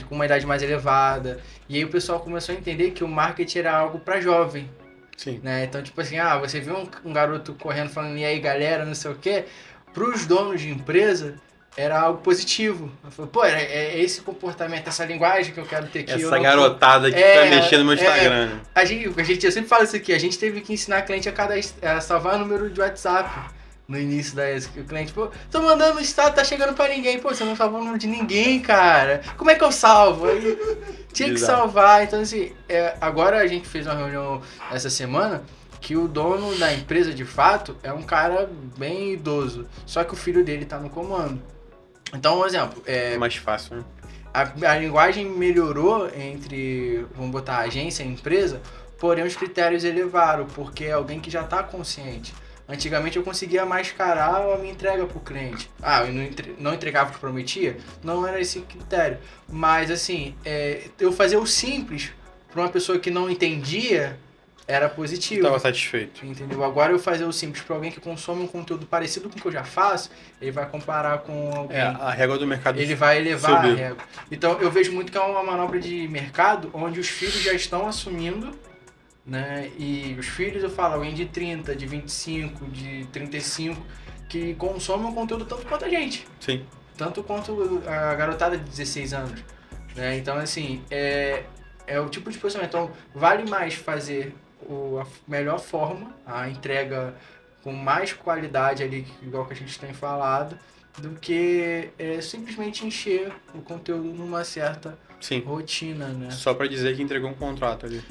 com uma idade mais elevada. E aí o pessoal começou a entender que o marketing era algo para jovem. Sim. Né? Então, tipo assim, você viu um garoto correndo falando, e aí galera, não sei o quê. Para os donos de empresa, era algo positivo. Eu falei, pô, é esse comportamento, essa linguagem que eu quero ter aqui. Essa garotada que vai mexer no meu Instagram. Eu sempre falo isso aqui, a gente teve que ensinar a cliente a salvar o número de WhatsApp. No início o cliente, pô, tô mandando status, tá chegando pra ninguém. Pô, você não salvou o número de ninguém, cara. Como é que eu salvo? Aí, tinha que salvar. Então, assim, agora a gente fez uma reunião essa semana que o dono da empresa, de fato, é um cara bem idoso. Só que o filho dele tá no comando. Então, um exemplo... É mais fácil, né? A linguagem melhorou entre, vamos botar, agência e empresa, porém os critérios elevaram, porque é alguém que já tá consciente. Antigamente eu conseguia mascarar a minha entrega pro cliente. Eu não entregava o que prometia? Não era esse critério. Mas assim, eu fazer o simples para uma pessoa que não entendia era positivo. Estava satisfeito. Entendeu? Agora eu fazer o simples para alguém que consome um conteúdo parecido com o que eu já faço, ele vai comparar com alguém. A régua do mercado. Ele vai elevar a régua. Então eu vejo muito que é uma manobra de mercado onde os filhos já estão assumindo, né? E os filhos, eu falo, alguém de 30, de 25, de 35, que consomem um conteúdo tanto quanto a gente. Sim. Tanto quanto a garotada de 16 anos. Né? Então, assim, é o tipo de posicionamento. Então, vale mais fazer a melhor forma, a entrega com mais qualidade ali, igual que a gente tem falado, do que simplesmente encher o conteúdo numa certa rotina, né? Só pra dizer que entregou um contrato ali.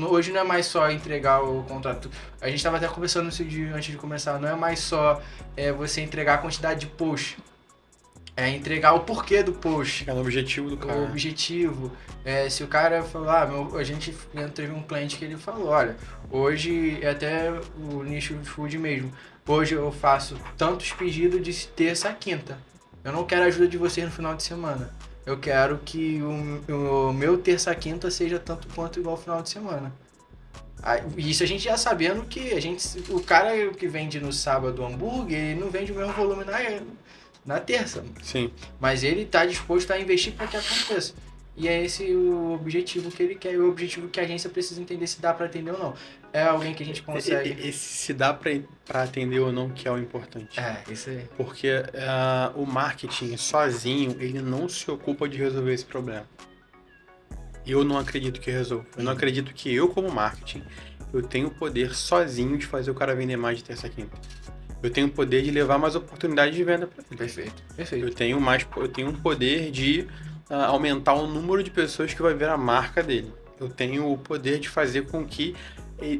Hoje não é mais só entregar o contrato. A gente estava até conversando isso antes de começar. Não é mais só você entregar a quantidade de post. É entregar o porquê do post. É o objetivo do cara. O objetivo. Se o cara falar, a gente teve um cliente que ele falou, olha, hoje é até o nicho de food mesmo. Hoje eu faço tantos pedidos de terça a quinta. Eu não quero a ajuda de vocês no final de semana. Eu quero que o meu terça-quinta seja tanto quanto igual ao final de semana. Isso a gente já sabendo que o cara que vende no sábado hambúrguer, ele não vende o mesmo volume na terça. Sim. Mas ele está disposto a investir para que aconteça. E é esse o objetivo que ele quer, e o objetivo que a agência precisa entender se dá para atender ou não. É alguém que a gente consegue... Esse se dá para atender ou não que é o importante. Isso aí. Porque o marketing sozinho, ele não se ocupa de resolver esse problema. Eu não acredito que resolva. Eu não acredito que eu, como marketing, eu tenho o poder sozinho de fazer o cara vender mais de terça a quinta. eu tenho o poder de levar mais oportunidades de venda para ele. Perfeito. Eu tenho um poder de aumentar o número de pessoas que vai ver a marca dele. Eu tenho o poder de fazer com que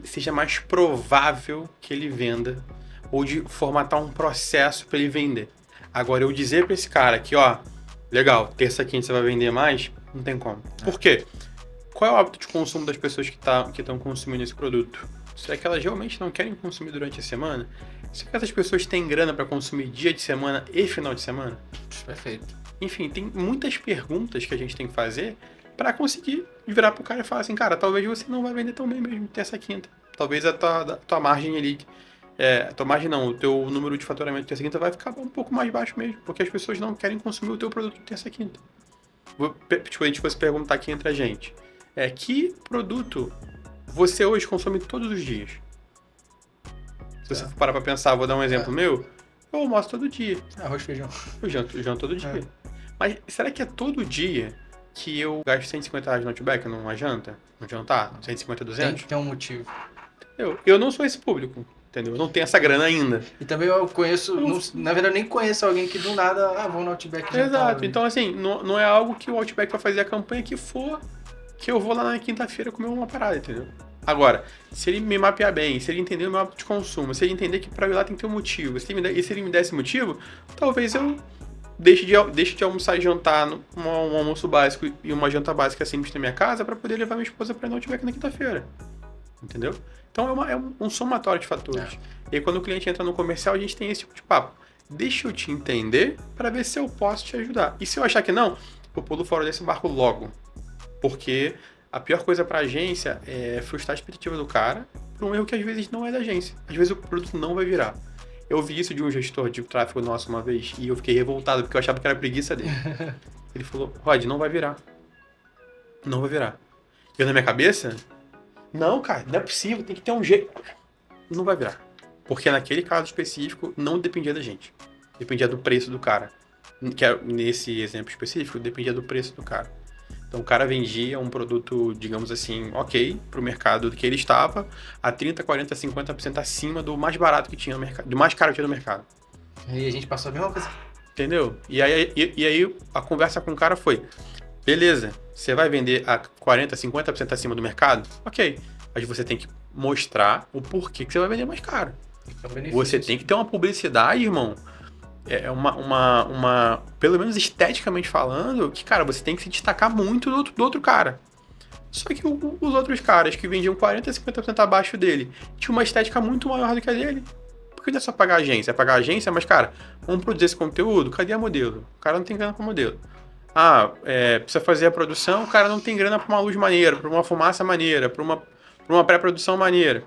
seja mais provável que ele venda, ou de formatar um processo para ele vender. Agora, eu dizer para esse cara que, ó, legal, terça quinta você vai vender mais, não tem como. Por quê? Qual é o hábito de consumo das pessoas que estão consumindo esse produto? Será que elas realmente não querem consumir durante a semana? Será que essas pessoas têm grana para consumir dia de semana e final de semana? Perfeito. Enfim, tem muitas perguntas que a gente tem que fazer para conseguir virar pro cara e falar assim, cara, talvez você não vai vender tão bem mesmo terça quinta. Talvez a tua margem ali, a tua margem não, o teu número de faturamento de terça quinta vai ficar um pouco mais baixo mesmo, porque as pessoas não querem consumir o teu produto de terça quinta. Tipo, a gente fosse perguntar aqui entre a gente, que produto você hoje consome todos os dias? Se você for parar pra pensar, vou dar um exemplo meu, eu almoço todo dia. Arroz e feijão. Eu janto todo dia. Mas será que é todo dia que eu gasto 150 reais no Outback numa janta? No jantar? 150, 200? Tem que ter um motivo. Eu não sou esse público, entendeu? Eu não tenho essa grana ainda. E também eu conheço, na verdade eu nem conheço alguém que do nada, vou no Outback jantar. Exato. Então, assim, não é algo que o Outback vai fazer a campanha que for, que eu vou lá na quinta-feira comer uma parada, entendeu? Agora, se ele me mapear bem, se ele entender o meu hábito de consumo, se ele entender que pra eu ir lá tem que ter um motivo, se ele me der esse motivo, talvez eu deixe de almoçar e jantar um almoço básico e uma janta básica simples na minha casa pra poder levar minha esposa pra ir no Outback na quinta-feira. Entendeu? Então é um somatório de fatores. E aí quando o cliente entra no comercial, a gente tem esse tipo de papo. Deixa eu te entender pra ver se eu posso te ajudar. E se eu achar que não, eu pulo fora desse barco logo. Porque a pior coisa pra agência é frustrar a expectativa do cara por um erro que às vezes não é da agência. Às vezes o produto não vai virar. Eu vi isso de um gestor de tráfego nosso uma vez e eu fiquei revoltado porque eu achava que era preguiça dele. Ele falou, Rod, não vai virar. Não vai virar. E eu na minha cabeça, não, cara, não é possível, tem que ter um jeito. Não vai virar. Porque naquele caso específico não dependia da gente. Dependia do preço do cara. Nesse exemplo específico, dependia do preço do cara. Então o cara vendia um produto, digamos assim, ok, pro mercado que ele estava, a 30%, 40%, 50% acima do mais barato que tinha no mercado, do mais caro que tinha no mercado. E a gente passou a mesma coisa. Entendeu? E aí a conversa com o cara foi, beleza, você vai vender a 40%, 50% acima do mercado? Ok, mas você tem que mostrar o porquê que você vai vender mais caro. Você tem que ter uma publicidade, irmão, pelo menos esteticamente falando, que, cara, você tem que se destacar muito do outro cara. Só que os outros caras que vendiam 40%, 50% abaixo dele, tinham uma estética muito maior do que a dele. Porque não é só pagar a agência, é pagar a agência, mas, cara, vamos produzir esse conteúdo, cadê a modelo? O cara não tem grana pra modelo. Precisa fazer a produção, o cara não tem grana pra uma luz maneira, pra uma fumaça maneira, pra uma pré-produção maneira.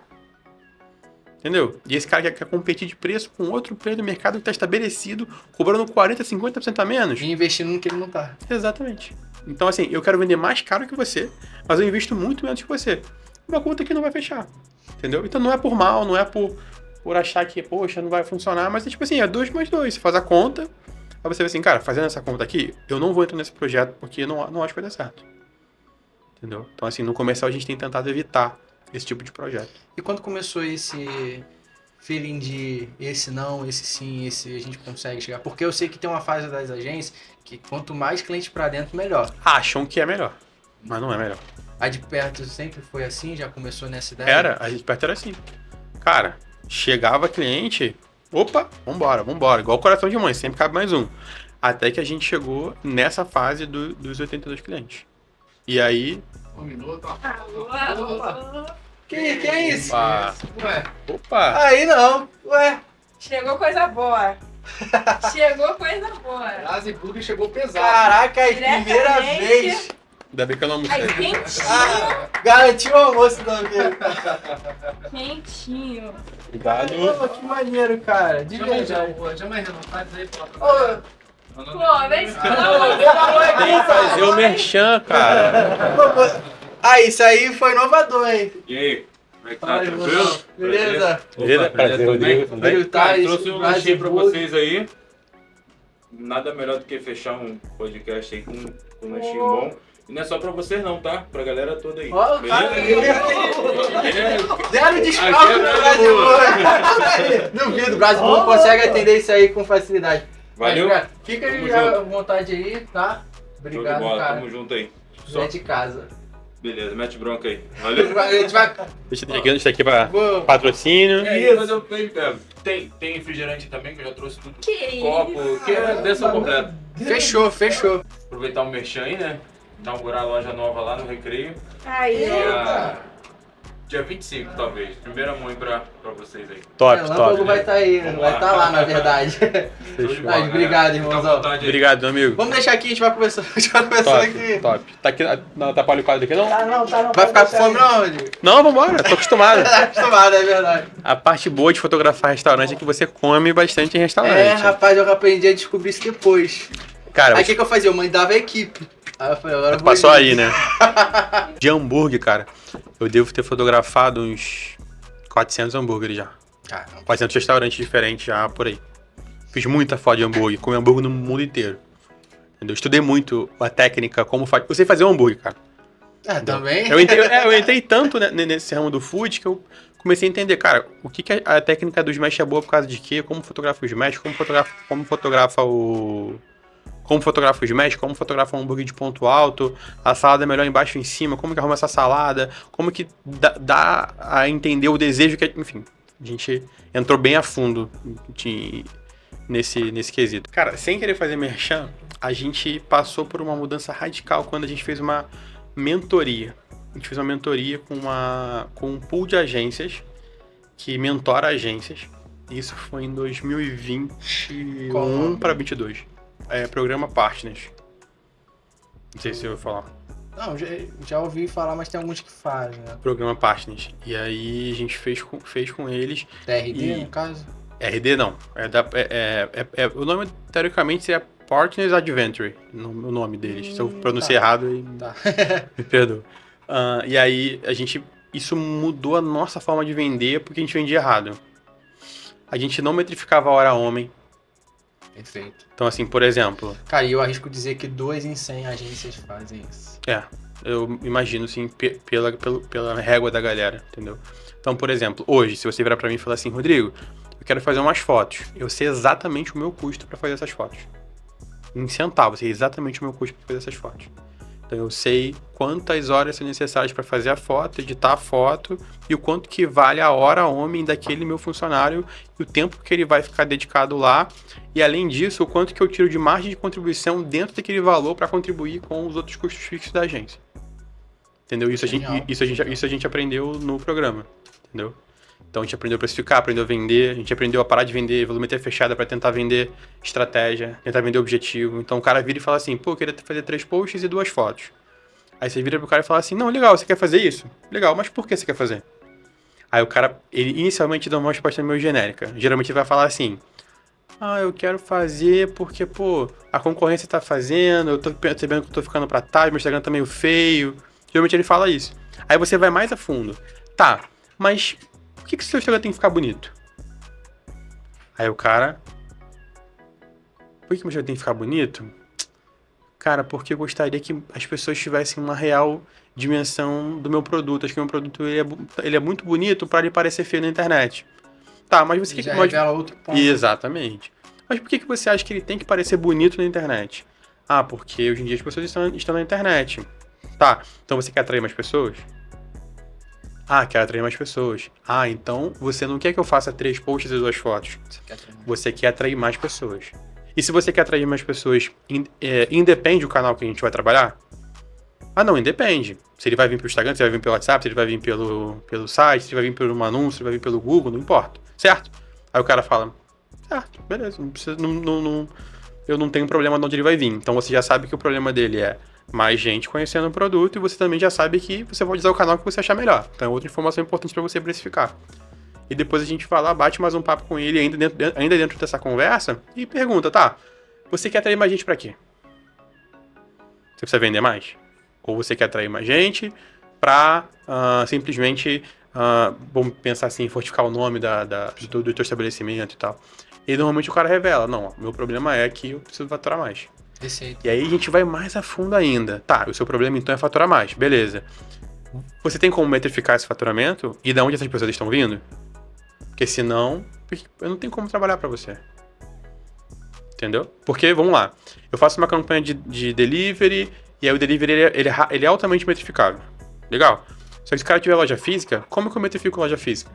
Entendeu? E esse cara quer competir de preço com outro player do mercado que está estabelecido, cobrando 40%, 50% a menos. E investindo no que ele não tá. Exatamente. Então, assim, eu quero vender mais caro que você, mas eu invisto muito menos que você. Uma conta que não vai fechar. Entendeu? Então não é por mal, não é por achar que, poxa, não vai funcionar, mas é tipo assim, é 2 mais 2. Você faz a conta, aí você vê assim, cara, fazendo essa conta aqui, eu não vou entrar nesse projeto porque eu não acho que vai dar certo. Entendeu? Então, assim, no comercial a gente tem tentado evitar esse tipo de projeto. E quando começou esse feeling de esse não, esse sim, esse a gente consegue chegar? Porque eu sei que tem uma fase das agências que quanto mais cliente pra dentro, melhor. Acham que é melhor, mas não é melhor. A de perto sempre foi assim? Já começou nessa ideia? A de perto era assim. Cara, chegava cliente, opa, vambora. Igual o coração de mãe, sempre cabe mais um. Até que a gente chegou nessa fase dos 82 clientes. E aí... Um minuto, ó. Opa. Que é isso? Opa! Aí não, ué. Chegou coisa boa. Chegou coisa boa. Brasa e Bug chegou pesado. Caraca, é a primeira vez. Ainda bem que eu não almocei. Ai, quentinho. Garantiu o almoço da vez. Quentinho. Obrigado. Pô, que maneiro, cara. De verdade. Chama aí, Renan. Faz aí, pô. Pô, vem Tem que fazer o merchan, cara. Isso aí foi inovador, hein? E aí, como é que tá? Fala, Tranquilo? irmão. Beleza? Beleza, Prazer, Rodrigo. Rodrigo Cara, Tais, trouxe um Brasa lanchinho e pra Bug. vocês aí. Nada melhor do que fechar um podcast aí com um lanchinho bom. E não é só pra vocês não, tá? Pra galera toda aí. Ó, Beleza? Zero Aqui desconto é no Brasil Brasil. Duvido, o Brasil consegue atender isso aí com facilidade. Valeu? Mas, cara, fica Tamo aí junto. à vontade aí, tá? Show de Obrigado, bola, cara. tamo junto aí. É de casa. Beleza, mete bronca aí. Valeu? A gente vai... Deixa eu deixar aqui pra Boa. patrocínio. Mas eu tem refrigerante também, que eu já trouxe tudo. Que Copo, que é dessa completa. Fechou. Aproveitar o merchan aí, né? Inaugurar a loja nova lá no Recreio. Aí, Dia 25, talvez. Primeira mãe pra vocês aí. Top, Relâmpago top. vai estar aí, Vamos vai lá. estar lá, na verdade. Show de Fechou. bola, Mas obrigado, galera. Fica à irmãozão. vontade aí. Obrigado, amigo. Vamos deixar aqui, a gente vai conversando, aqui. Top. Tá aqui, não atrapalha o quadro aqui, não? tá não. Vai ficar com fome não, Rodrigo? Não, vambora, tô acostumado. Tá acostumado, é verdade. A parte boa de fotografar restaurante é que você come bastante em restaurante. É, rapaz, eu aprendi a descobrir isso depois. Cara, Aí o que eu fazia? Eu mandava a equipe. Aí eu falei, agora eu tu vou passou ir. aí, né? De hambúrguer, cara, eu devo ter fotografado uns 400 hambúrgueres já. Caramba. 400 restaurantes diferentes já por aí. Fiz muita foto de hambúrguer, comi hambúrguer no mundo inteiro. Entendeu? Estudei muito a técnica, como faz. Eu sei fazer um hambúrguer, cara. É, também? Eu entrei tanto nesse ramo do food que eu comecei a entender, cara, o que a técnica dos mesh é boa por causa de quê, como fotografa os mesh, como fotografa os mesh, como fotografa um hambúrguer de ponto alto, a salada é melhor embaixo ou em cima, como que arruma essa salada, como que dá a entender o desejo que... Enfim, a gente entrou bem a fundo nesse quesito. Cara, sem querer fazer merchan, a gente passou por uma mudança radical quando a gente fez uma mentoria. A gente fez uma mentoria com um pool de agências que mentora agências. Isso foi em 2021 para 22. É programa Partners. Não sei se eu vou falar. Não, já ouvi falar, mas tem alguns que fazem, né? Programa Partners. E aí a gente fez com eles. TRD, E- no caso? RD não. O nome, teoricamente, seria Partners Adventure. O nome deles. Se eu pronunciei errado, aí Tá. me perdoa. E aí, isso mudou a nossa forma de vender porque a gente vendia errado. A gente não metrificava a hora homem. Perfeito. Então, assim, por exemplo, Cara, e eu arrisco dizer que 2 em 100 agências fazem isso. eu imagino, assim, pela régua da galera, entendeu? Então, por exemplo, hoje, se você virar pra mim e falar assim, Rodrigo, eu quero fazer umas fotos. Eu sei exatamente o meu custo pra fazer essas fotos. Em centavos, eu sei exatamente o meu custo pra fazer essas fotos. Então, eu sei quantas horas são necessárias para fazer a foto, editar a foto e o quanto que vale a hora homem daquele meu funcionário e o tempo que ele vai ficar dedicado lá. E, além disso, o quanto que eu tiro de margem de contribuição dentro daquele valor para contribuir com os outros custos fixos da agência. Entendeu? Isso a gente aprendeu no programa. Entendeu? Então, a gente aprendeu a precificar, aprendeu a vender, a gente aprendeu a parar de vender volumetria fechada para tentar vender estratégia, tentar vender objetivo. Então, o cara vira e fala assim, pô, eu queria fazer 3 posts e 2 fotos. Aí você vira pro cara e fala assim, não, legal, você quer fazer isso? Legal, mas por que você quer fazer? Aí o cara, ele inicialmente dá uma resposta meio genérica. Geralmente ele vai falar assim, eu quero fazer porque, pô, a concorrência tá fazendo, eu tô percebendo que eu tô ficando pra trás, meu Instagram tá meio feio. Geralmente ele fala isso. Aí você vai mais a fundo. Tá, mas por que o seu Instagram tem que ficar bonito? Aí o cara, por que meu Instagram tem que ficar bonito? Cara, porque eu gostaria que as pessoas tivessem uma real dimensão do meu produto. Acho que o meu produto ele é muito bonito para ele parecer feio na internet. Tá, mas você... Já revela outro ponto. Exatamente. Mas por que você acha que ele tem que parecer bonito na internet? Porque hoje em dia as pessoas estão na internet. Tá, então você quer atrair mais pessoas? Quer atrair mais pessoas. Então você não quer que eu faça 3 posts e 2 fotos. Você quer atrair mais pessoas. E se você quer atrair mais pessoas, independe do canal que a gente vai trabalhar? Não, independe. Se ele vai vir pelo Instagram, se ele vai vir pelo WhatsApp, se ele vai vir pelo site, se ele vai vir por um anúncio, se ele vai vir pelo Google, não importa. Certo? Aí o cara fala, certo, beleza, não precisa, eu não tenho problema de onde ele vai vir. Então você já sabe que o problema dele é mais gente conhecendo o produto e você também já sabe que você pode usar o canal que você achar melhor. Então é outra informação importante para você precificar. E depois a gente vai lá, bate mais um papo com ele ainda dentro dessa conversa e pergunta, tá, você quer atrair mais gente pra quê? Você precisa vender mais? Ou você quer atrair mais gente pra simplesmente, vamos pensar assim, fortificar o nome do teu estabelecimento e tal. E normalmente o cara revela, não, meu problema é que eu preciso faturar mais. Receita. E aí a gente vai mais a fundo ainda. Tá, o seu problema então é faturar mais, beleza. Você tem como metrificar esse faturamento e de onde essas pessoas estão vindo? Porque senão, eu não tenho como trabalhar para você. Entendeu? Porque, vamos lá, eu faço uma campanha de delivery e aí o delivery ele é altamente metrificável. Legal? Só que se o cara tiver loja física, como que eu metrifico loja física?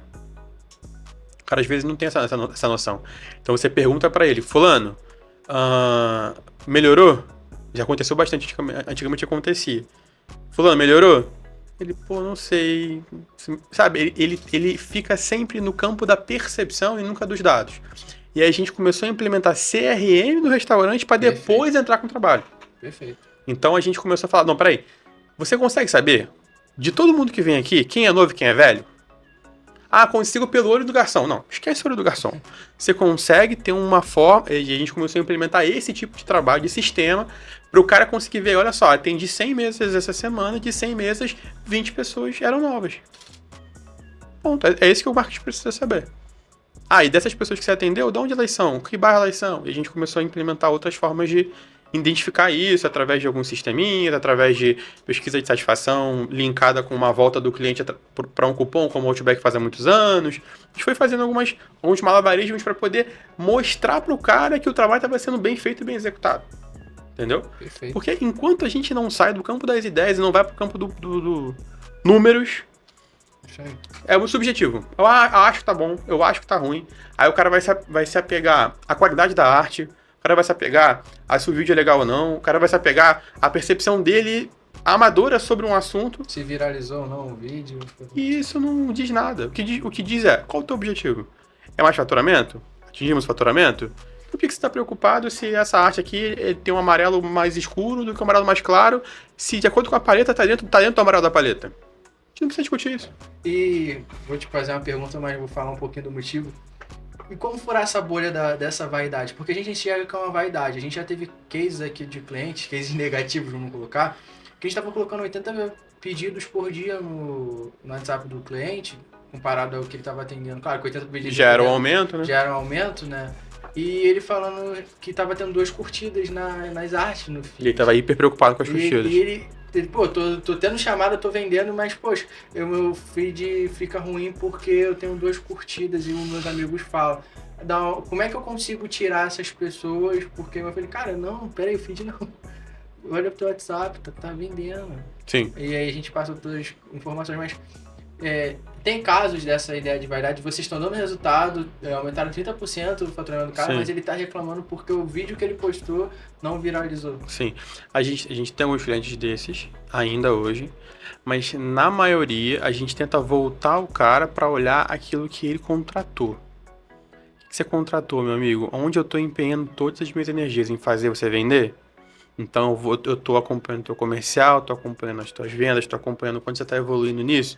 O cara às vezes não tem essa noção. Então você pergunta para ele, fulano, melhorou? Já aconteceu bastante, antigamente acontecia. Fulano, melhorou? Ele, pô, não sei. Sabe, ele fica sempre no campo da percepção e nunca dos dados. E aí a gente começou a implementar CRM no restaurante para depois entrar com o trabalho. Perfeito. Então a gente começou a falar, não, peraí, você consegue saber de todo mundo que vem aqui, quem é novo e quem é velho? Ah, consigo pelo olho do garçom. Não, esquece o olho do garçom. Você consegue ter uma forma, e a gente começou a implementar esse tipo de trabalho, de sistema, para o cara conseguir ver, olha só, atendi 100 mesas essa semana, de 100 mesas, 20 pessoas eram novas. Ponto, é isso que o marketing precisa saber. Ah, e dessas pessoas que você atendeu, de onde elas são? Que bairro elas são? E a gente começou a implementar outras formas de identificar isso através de alguns sisteminhas, através de pesquisa de satisfação linkada com uma volta do cliente para um cupom, como o Outback faz há muitos anos. A gente foi fazendo alguns malabarismos para poder mostrar para o cara que o trabalho estava sendo bem feito e bem executado. Entendeu? Perfeito. Porque enquanto a gente não sai do campo das ideias e não vai para o campo do números, é muito subjetivo. Eu acho que tá bom, eu acho que tá ruim. Aí o cara vai se apegar à qualidade da arte, o cara vai se apegar a se o vídeo é legal ou não, o cara vai se apegar à percepção dele amadora sobre um assunto. Se viralizou ou não o vídeo. E isso não diz nada. O que diz é, qual é o teu objetivo? É mais faturamento? Atingimos faturamento? Por que você está preocupado se essa arte aqui tem um amarelo mais escuro do que um amarelo mais claro, se de acordo com a paleta tá dentro do amarelo da paleta? A gente não precisa discutir isso. E vou te fazer uma pergunta, mas vou falar um pouquinho do motivo. E como furar essa bolha dessa vaidade? Porque a gente enxerga que é uma vaidade. A gente já teve cases aqui de clientes, cases negativos, vamos colocar, que a gente estava colocando 80 pedidos por dia no WhatsApp do cliente, comparado ao que ele estava atendendo. Claro, com 80 pedidos Já era um aumento, né? Já era um aumento, né? E ele falando que estava tendo 2 curtidas nas artes no feed. Ele estava hiper preocupado com as curtidas. E ele, pô, tô tendo chamada, tô vendendo, mas, poxa, meu feed fica ruim porque eu tenho 2 curtidas e os meus amigos falam. Como é que eu consigo tirar essas pessoas? Porque eu falei, cara, não, peraí, o feed não. Olha pro teu WhatsApp, tá vendendo. Sim. E aí a gente passa todas as informações, mas tem casos dessa ideia de vaidade, vocês estão dando resultado, aumentaram 30% o faturamento do cara, Sim. mas ele tá reclamando porque o vídeo que ele postou não viralizou. Sim. A gente tem alguns clientes desses, ainda hoje, mas na maioria a gente tenta voltar o cara para olhar aquilo que ele contratou. O que você contratou, meu amigo? Onde eu tô empenhando todas as minhas energias em fazer você vender? Então eu tô acompanhando o teu comercial, tô acompanhando as tuas vendas, tô acompanhando quanto você tá evoluindo nisso.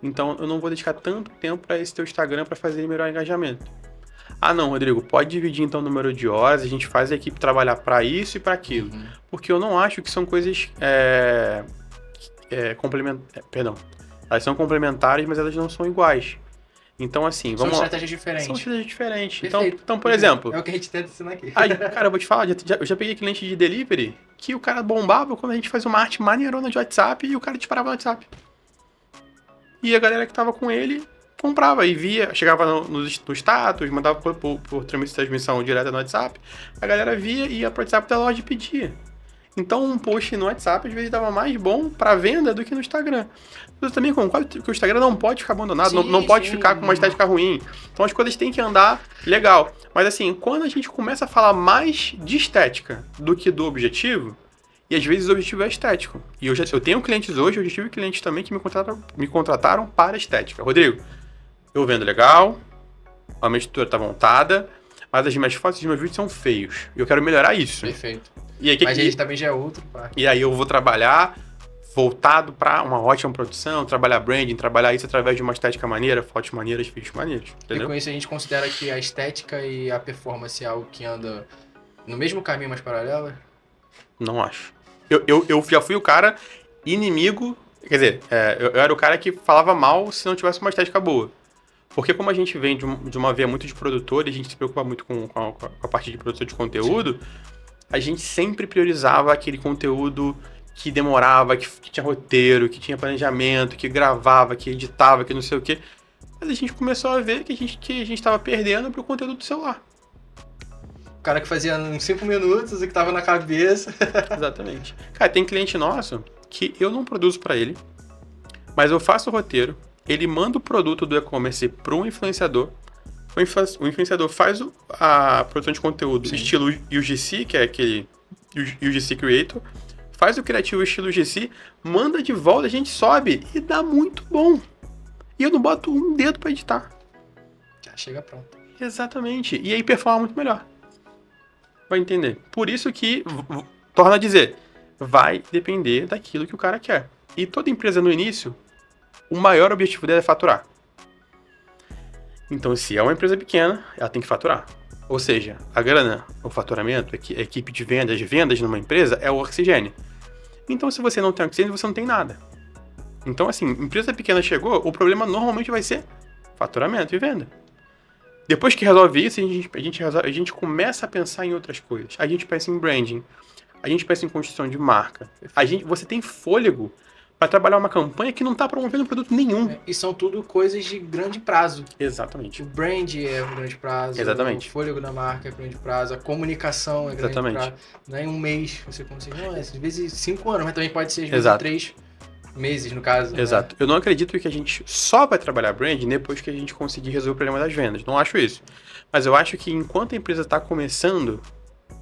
Então eu não vou dedicar tanto tempo para esse teu Instagram para fazer melhor engajamento. Ah não, Rodrigo, pode dividir então o número de horas, a gente faz a equipe trabalhar para isso e para aquilo. Porque eu não acho que são coisas perdão, elas são complementares, mas elas não são iguais. Então assim, vamos lá. São estratégias diferentes. São estratégias diferentes. Perfeito. Então, por exemplo... É o que a gente tenta ensinar aqui. Cara, eu vou te falar, eu já peguei cliente de delivery que o cara bombava quando a gente fazia uma arte maneirona de WhatsApp e o cara disparava no WhatsApp. E a galera que tava com ele comprava e via, chegava no status, mandava por transmissão direta no WhatsApp, a galera via e ia pro WhatsApp da loja e pedia. Então um post no WhatsApp às vezes dava mais bom para venda do que no Instagram. Eu também concordo que o Instagram não pode ficar abandonado, não pode ficar com uma estética ruim. Então as coisas têm que andar legal. Mas assim, quando a gente começa a falar mais de estética do que do objetivo, e às vezes o objetivo é estético. E eu tenho clientes hoje, eu já tive clientes também que me contrataram para estética. Rodrigo, eu vendo legal, a minha estrutura tá montada, mas as minhas fotos e os meus vídeos são feios. E eu quero melhorar isso. Perfeito. E aí, mas aí também já é outro parte. E aí eu vou trabalhar voltado para uma ótima produção, trabalhar branding, trabalhar isso através de uma estética maneira, fotos maneiras, vídeos maneiros. Entendeu? E com isso a gente considera que a estética e a performance é algo que anda no mesmo caminho, mas paralelo? Não acho. Eu já fui o cara inimigo, quer dizer, eu era o cara que falava mal se não tivesse uma estética boa. Porque como a gente vem de uma veia muito de produtor e a gente se preocupa muito com a parte de produção de conteúdo, a gente sempre priorizava aquele conteúdo que demorava, que tinha roteiro, que tinha planejamento, que gravava, que editava, que não sei o quê. Mas a gente começou a ver que a gente estava perdendo pro conteúdo do celular. O cara que fazia em 5 minutos, o que tava na cabeça. Exatamente. Cara, tem cliente nosso que eu não produzo para ele, mas eu faço o roteiro, ele manda o produto do e-commerce para um influenciador, o influenciador faz a produção de conteúdo estilo UGC, que é aquele UGC Creator, faz o criativo estilo UGC, manda de volta, a gente sobe e dá muito bom. E eu não boto um dedo para editar. Já chega pronto. Exatamente. E aí performa muito melhor. Vai entender. Por isso que, torna a dizer, vai depender daquilo que o cara quer. E toda empresa no início, o maior objetivo dela é faturar. Então, se é uma empresa pequena, ela tem que faturar. Ou seja, a grana, o faturamento, a equipe de vendas numa empresa é o oxigênio. Então, se você não tem oxigênio, você não tem nada. Então, assim, empresa pequena chegou, o problema normalmente vai ser faturamento e venda. Depois que resolve isso, a gente começa a pensar em outras coisas. A gente pensa em branding, a gente pensa em construção de marca. Você tem fôlego para trabalhar uma campanha que não está promovendo produto nenhum. E são tudo coisas de grande prazo. Exatamente. O brand é grande prazo. Exatamente. O fôlego da marca é grande prazo. A comunicação é grande Exatamente. prazo. Não é em um mês você consegue. Não, às vezes 5 anos, mas também pode ser às vezes Exato. 3 meses, no caso. Exato. Né? Eu não acredito que a gente só vai trabalhar brand depois que a gente conseguir resolver o problema das vendas. Não acho isso. Mas eu acho que enquanto a empresa está começando,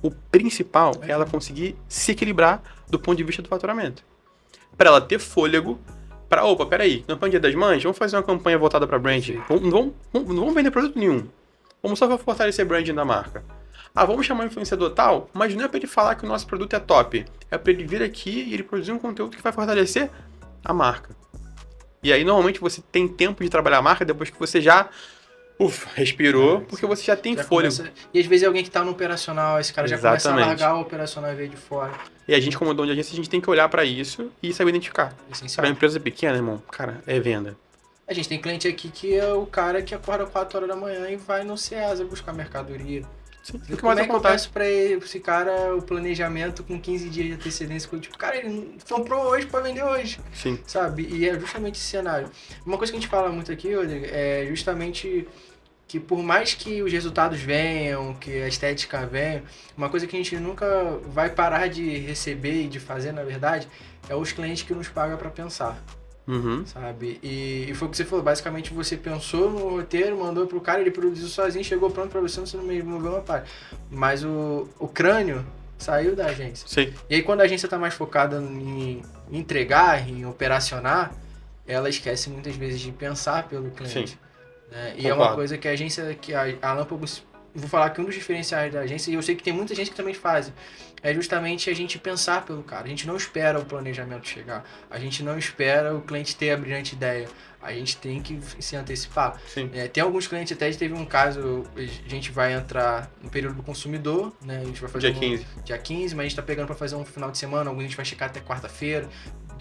o principal é ela conseguir se equilibrar do ponto de vista do faturamento. Para ela ter fôlego para, opa, peraí, no Dia das Mães, vamos fazer uma campanha voltada para brand. Não vamos vender produto nenhum. Vamos só fortalecer branding da marca. Ah, vamos chamar um influenciador tal, mas não é para ele falar que o nosso produto é top. É para ele vir aqui e ele produzir um conteúdo que vai fortalecer a marca. E aí, normalmente, você tem tempo de trabalhar a marca depois que você já respirou, porque você já tem fôlego. E às vezes é alguém que tá no operacional, esse cara já começa a largar o operacional e ver de fora. E a gente, como dono de agência, a gente tem que olhar para isso e saber identificar. Essencial. Para uma empresa pequena, irmão, cara, é venda. A gente tem cliente aqui que é o cara que acorda 4 horas da manhã e vai no Ceasa buscar mercadoria. Sim, E como é que eu peço pra esse cara o planejamento com 15 dias de antecedência? Tipo, cara, ele comprou hoje pra vender hoje. Sim. Sabe? E é justamente esse cenário. Uma coisa que a gente fala muito aqui, Rodrigo, é justamente que por mais que os resultados venham, que a estética venha, uma coisa que a gente nunca vai parar de receber e de fazer, na verdade, é os clientes que nos pagam pra pensar. Uhum. Sabe? E foi o que você falou, basicamente você pensou no roteiro, mandou pro cara, ele produziu sozinho, chegou pronto pra você, você não moveu uma parte. Mas o crânio saiu da agência. Sim. E aí quando a agência tá mais focada em entregar, em operacionar, ela esquece muitas vezes de pensar pelo cliente. Sim. Né? E é uma coisa que a agência, que a Lampagos, vou falar que um dos diferenciais da agência, e eu sei que tem muita gente que também faz, é justamente a gente pensar pelo cara. A gente não espera o planejamento chegar. A gente não espera o cliente ter a brilhante ideia. A gente tem que se antecipar. Sim. Tem alguns clientes, até teve um caso, a gente vai entrar no período do consumidor, né? A gente vai fazer dia 15, mas a gente tá pegando para fazer um final de semana, alguns a gente vai checar até quarta-feira,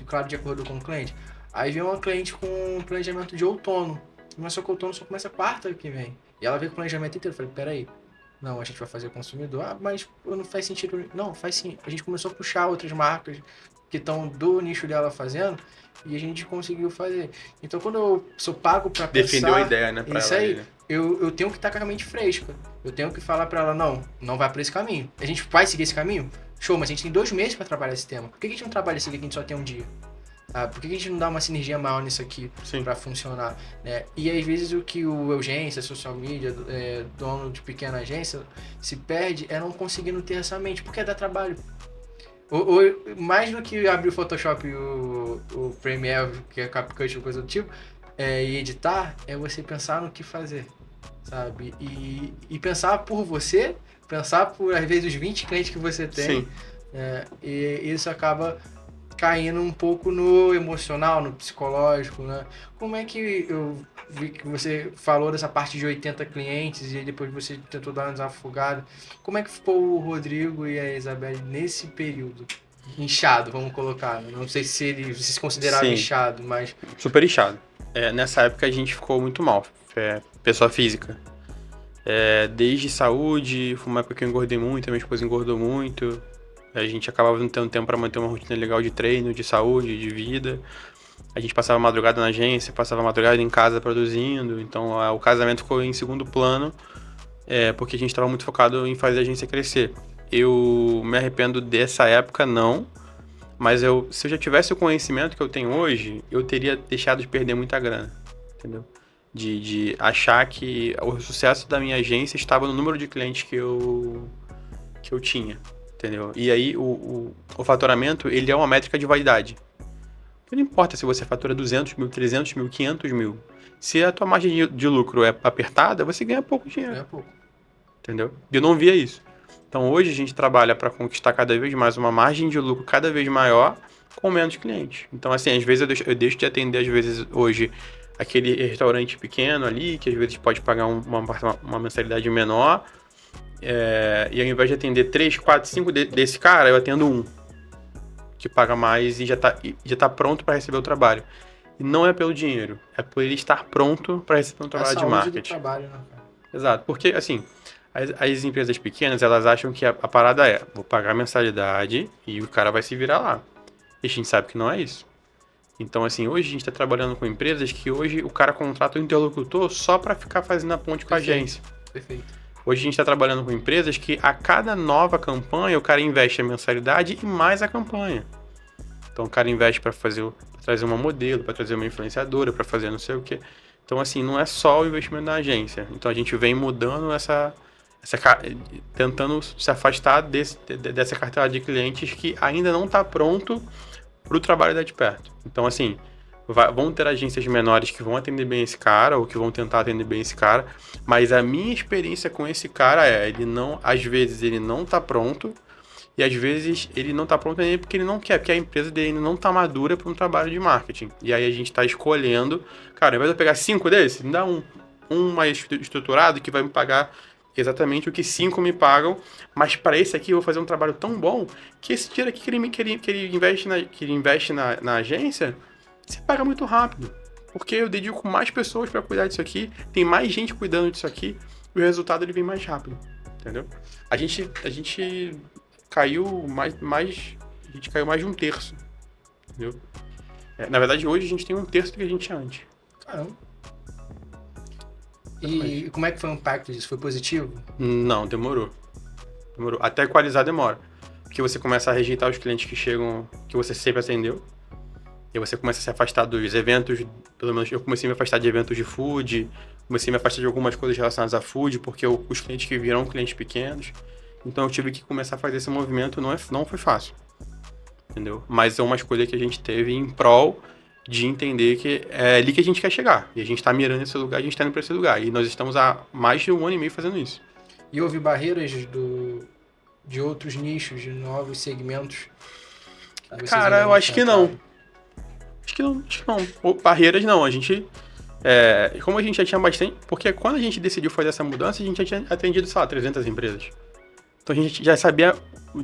claro, de acordo com o cliente. Aí vem uma cliente com um planejamento de outono. Mas só que o outono só começa quarta que vem. E ela veio com o planejamento inteiro. Eu falei, peraí. Não, a gente vai fazer consumidor. Ah, mas não faz sentido. Não, faz sim. A gente começou a puxar outras marcas que estão do nicho dela fazendo e a gente conseguiu fazer. Então, quando eu sou pago pra pensar... Defendeu a ideia, né? Pra isso ela aí, né? eu tenho que estar com a mente fresca. Eu tenho que falar pra ela, não vai pra esse caminho. A gente vai seguir esse caminho? Show, mas a gente tem 2 meses pra trabalhar esse tema. Por que a gente não trabalha esse aqui que a gente só tem um dia? Por que a gente não dá uma sinergia maior nisso aqui para funcionar? Né? E às vezes o que o agência, social media, dono de pequena agência, se perde é não conseguindo ter essa mente, porque dá trabalho. Ou mais do que abrir o Photoshop e o Premiere, que é CapCut ou coisa do tipo, e editar, é você pensar no que fazer, sabe? E pensar por você, pensar por às vezes os 20 clientes que você tem. Sim. E isso acaba caindo um pouco no emocional, no psicológico, né? Como é que eu vi que você falou dessa parte de 80 clientes e depois você tentou dar uma desafogada? Como é que ficou o Rodrigo e a Isabelle nesse período? Inchado, vamos colocar. Não sei se ele se considerava inchado, mas... Super inchado. Nessa época a gente ficou muito mal. Pessoa física. Desde saúde, foi uma época que eu engordei muito, a minha esposa engordou muito. A gente acabava não tendo tempo para manter uma rotina legal de treino, de saúde, de vida. A gente passava madrugada na agência, passava madrugada em casa produzindo. Então o casamento ficou em segundo plano, porque a gente estava muito focado em fazer a agência crescer. Eu me arrependo dessa época, não. Mas se eu já tivesse o conhecimento que eu tenho hoje, eu teria deixado de perder muita grana, entendeu? De achar que o sucesso da minha agência estava no número de clientes que eu tinha, entendeu? E aí o faturamento, ele é uma métrica de vaidade. Não importa se você fatura 200 mil, 300 mil, 500 mil. Se a tua margem de lucro é apertada, você ganha pouco dinheiro. É pouco. Entendeu? E eu não via isso. Então hoje a gente trabalha para conquistar cada vez mais uma margem de lucro cada vez maior com menos clientes. Então assim, às vezes eu deixo de atender, às vezes hoje, aquele restaurante pequeno ali, que às vezes pode pagar uma mensalidade menor, e ao invés de atender 3, 4, 5 desse cara, eu atendo um, que paga mais e já tá pronto para receber o trabalho. E não é pelo dinheiro, é por ele estar pronto para receber um trabalho de marketing. Do trabalho, né, cara? Exato, porque assim, as empresas pequenas, elas acham que a parada vou pagar a mensalidade e o cara vai se virar lá. E a gente sabe que não é isso. Então, assim, hoje a gente está trabalhando com empresas que hoje o cara contrata o interlocutor só para ficar fazendo a ponte com a agência. Perfeito. Hoje a gente está trabalhando com empresas que a cada nova campanha o cara investe a mensalidade e mais a campanha. Então o cara investe para trazer uma modelo, para trazer uma influenciadora, para fazer não sei o quê. Então, assim, não é só o investimento da agência. Então a gente vem mudando tentando se afastar dessa cartela de clientes que ainda não está pronto para o trabalho de perto. Então, assim, vão ter agências menores que vão atender bem esse cara ou que vão tentar atender bem esse cara, mas a minha experiência com esse cara às vezes ele não está pronto e às vezes ele não está pronto nem porque ele não quer, porque a empresa dele ainda não está madura para um trabalho de marketing. E aí a gente está escolhendo, cara, ao invés de eu pegar 5 desses, me dá um mais estruturado que vai me pagar exatamente o que 5 me pagam, mas para esse aqui eu vou fazer um trabalho tão bom que esse dinheiro aqui que ele investe na agência, você paga muito rápido. Porque eu dedico mais pessoas para cuidar disso aqui, tem mais gente cuidando disso aqui, e o resultado ele vem mais rápido, entendeu? A gente caiu mais de 1/3, entendeu? Na verdade, hoje a gente tem 1/3 do que a gente tinha antes. Caramba. E como é que foi o impacto disso? Foi positivo? Não, demorou. Até equalizar demora. Porque você começa a rejeitar os clientes que chegam, que você sempre atendeu. E você começa a se afastar dos eventos, pelo menos eu comecei a me afastar de eventos de food, comecei a me afastar de algumas coisas relacionadas a food, porque os clientes que viram clientes pequenos. Então eu tive que começar a fazer esse movimento, não foi fácil. Entendeu? Mas é uma escolha que a gente teve em prol de entender que é ali que a gente quer chegar. E a gente está mirando esse lugar, a gente está indo para esse lugar. E nós estamos há mais de 1 ano e meio fazendo isso. E houve barreiras de outros nichos, de novos segmentos? Cara, eu acho que não. Acho que não. Barreiras não. A gente... como a gente já tinha bastante... Porque quando a gente decidiu fazer essa mudança, a gente já tinha atendido, sei lá, 300 empresas. Então a gente já sabia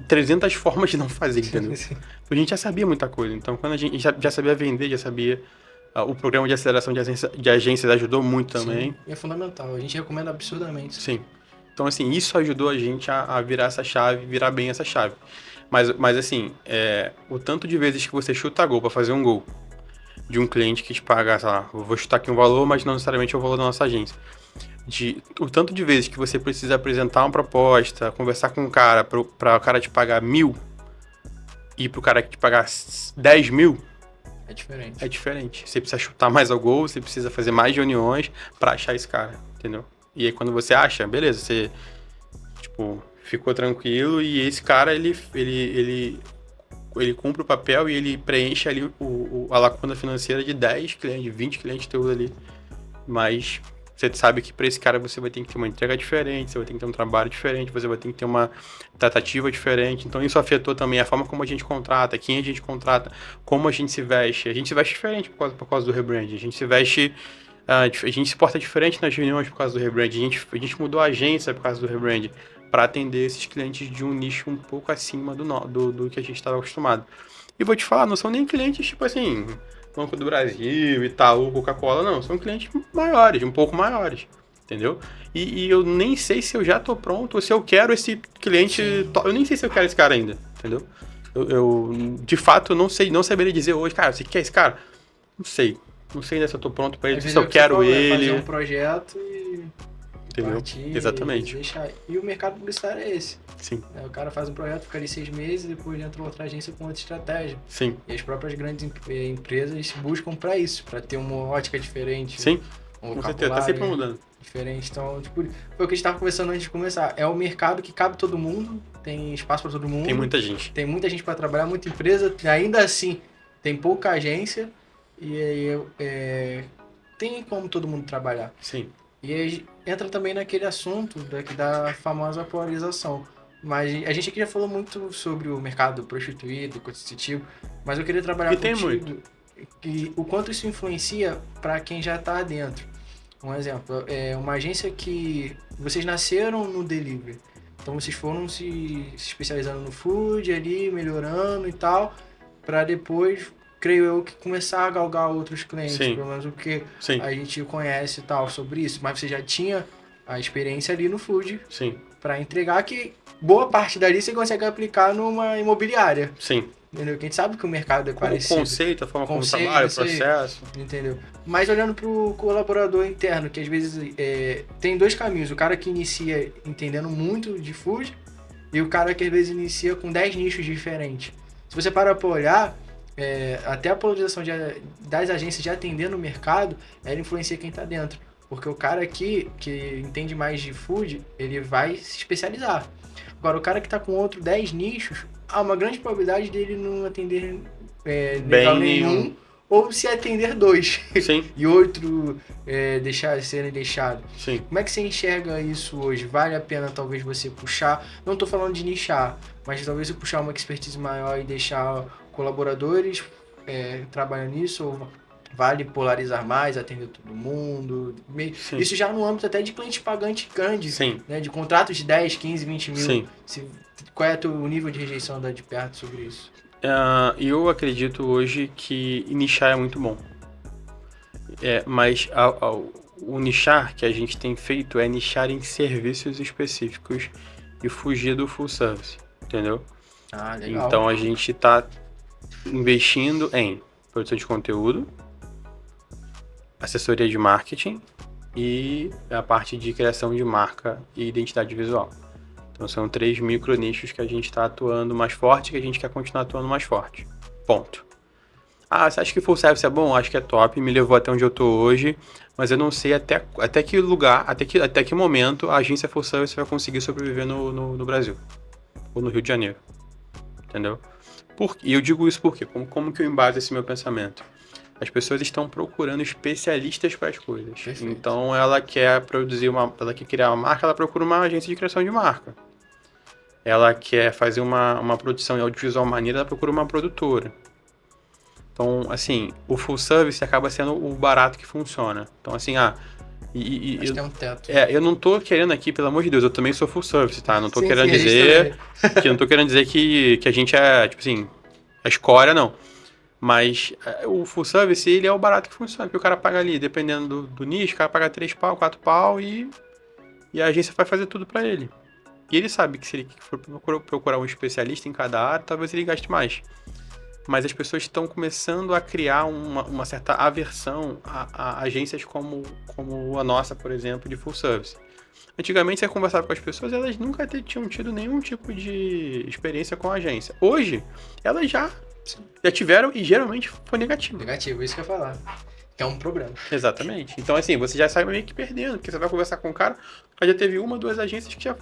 300 formas de não fazer, entendeu? Então, a gente já sabia muita coisa. Então quando a gente já sabia vender, já sabia... o programa de aceleração de agências ajudou muito também. Sim, é fundamental. A gente recomenda absurdamente. Sim. Então, assim, isso ajudou a gente a virar essa chave, virar bem essa chave. Mas assim, o tanto de vezes que você chuta gol para fazer um gol de um cliente que te paga, sei lá, eu vou chutar aqui um valor, mas não necessariamente é o valor da nossa agência. O tanto de vezes que você precisa apresentar uma proposta, conversar com um cara para o cara te pagar 1.000 e pro cara te pagar 10 mil, é diferente. É diferente. Você precisa chutar mais ao gol, você precisa fazer mais reuniões para achar esse cara, entendeu? E aí quando você acha, beleza, você ficou tranquilo e esse cara, ele cumpre o papel e ele preenche ali a lacuna financeira de 10 clientes, de 20 clientes teus ali. Mas você sabe que para esse cara você vai ter que ter uma entrega diferente, você vai ter que ter um trabalho diferente, você vai ter que ter uma tratativa diferente. Então isso afetou também a forma como a gente contrata, quem a gente contrata, como a gente se veste. A gente se veste diferente por causa do rebrand. A gente se veste... a gente se porta diferente nas reuniões por causa do rebrand. A gente mudou a agência por causa do rebrand para atender esses clientes de um nicho um pouco acima do que a gente estava acostumado. E vou te falar, não são nem clientes tipo assim, Banco do Brasil, Itaú, Coca-Cola, não. São clientes maiores, um pouco maiores. entendeu? E eu nem sei se eu já tô pronto ou se eu quero esse cliente... Eu nem sei se eu quero esse cara ainda, entendeu? Eu de fato, não saberia dizer hoje, cara, você quer esse cara? Não sei ainda se eu tô pronto pra ele, se eu quero ele... Fazer um projeto e... Entendeu? Partir, Exatamente. Deixar. E o mercado publicitário é esse. Sim. O cara faz um projeto, fica ali 6 meses, depois entra outra agência com outra estratégia. Sim. E as próprias grandes empresas buscam para isso, para ter uma ótica diferente. Sim. Um Com certeza, tá sempre mudando. Diferente. Então, tipo, foi o que a gente estava conversando antes de começar. É um mercado que cabe todo mundo, tem espaço para todo mundo. Tem muita gente. Tem muita gente para trabalhar, muita empresa. Ainda assim, tem pouca agência. E aí tem como todo mundo trabalhar. Sim. E aí entra também naquele assunto da famosa polarização. Mas a gente aqui já falou muito sobre o mercado prostituído, coercitivo, mas eu queria trabalhar E tem contigo e o quanto isso influencia para quem já está dentro. Um exemplo, uma agência que vocês nasceram no delivery, então vocês foram se especializando no food ali, melhorando e tal, para depois, creio eu, que começar a galgar outros clientes, Sim. pelo menos o que Sim. a gente conhece e tal sobre isso, mas você já tinha a experiência ali no food Sim. para entregar, que boa parte dali você consegue aplicar numa imobiliária. Sim. Entendeu? Que a gente sabe que o mercado é Como parecido. conceito, a forma como Conceito, trabalha, o isso aí. processo. Entendeu? Mas olhando pro colaborador interno, que às vezes tem dois caminhos. O cara que inicia entendendo muito de food e o cara que às vezes inicia com 10 nichos diferentes. Se você parar para olhar, até a polarização das agências de atender no mercado, ela influencia quem está dentro. Porque o cara aqui, que entende mais de food, ele vai se especializar. Agora, o cara que está com outro 10 nichos, há uma grande probabilidade dele não atender legal nenhum, ou se atender 2. Sim. E outro serem deixado. Sim. Como é que você enxerga isso hoje? Vale a pena talvez você puxar, não estou falando de nichar, mas talvez você puxar uma expertise maior e deixar colaboradores trabalhando nisso, ou vale polarizar mais, atender todo mundo? Sim. Isso já no âmbito até de cliente pagante grande, Sim. né? De contratos de 10, 15, 20 mil. Sim. Qual é o nível de rejeição da de perto sobre isso? Eu acredito hoje que nichar é muito bom. Mas o nichar que a gente tem feito é nichar em serviços específicos e fugir do full service, entendeu? Ah, legal. Então a gente está investindo em produção de conteúdo, assessoria de marketing e a parte de criação de marca e identidade visual. Então são 3 micro nichos que a gente está atuando mais forte e que a gente quer continuar atuando mais forte. Ponto. Você acha que full service é bom? Acho que é top, me levou até onde eu tô hoje, mas eu não sei até que lugar, até que momento a agência full service vai conseguir sobreviver no Brasil, ou no Rio de Janeiro, entendeu? E eu digo isso porque, como que eu embaso esse meu pensamento? As pessoas estão procurando especialistas para as coisas. Perfeito. Então ela quer ela quer criar uma marca, ela procura uma agência de criação de marca. Ela quer fazer uma produção audiovisual maneira, ela procura uma produtora. Então, assim, o full service acaba sendo o barato que funciona. Então, assim, Mas tem um teto. eu não tô querendo aqui, pelo amor de Deus, eu também sou full service, tá? Não tô Sim, querendo sim, a gente dizer também. não tô querendo dizer que a gente é, tipo assim, a escória, não. Mas o full service, ele é o barato que funciona, porque o cara paga ali, dependendo do nicho, o cara paga 3 pau, 4 pau e a agência vai fazer tudo pra ele. E ele sabe que se ele for procurar um especialista em cada área, talvez ele gaste mais. Mas as pessoas estão começando a criar uma certa aversão a agências como a nossa, por exemplo, de full service. Antigamente, você conversava com as pessoas, elas nunca tinham tido nenhum tipo de experiência com a agência. Hoje, elas já tiveram e geralmente foi negativo. Negativo, isso que eu ia falar. Que é um problema. Exatamente. Então, assim, você já sai meio que perdendo, porque você vai conversar com o cara, já teve 1, 2 agências que já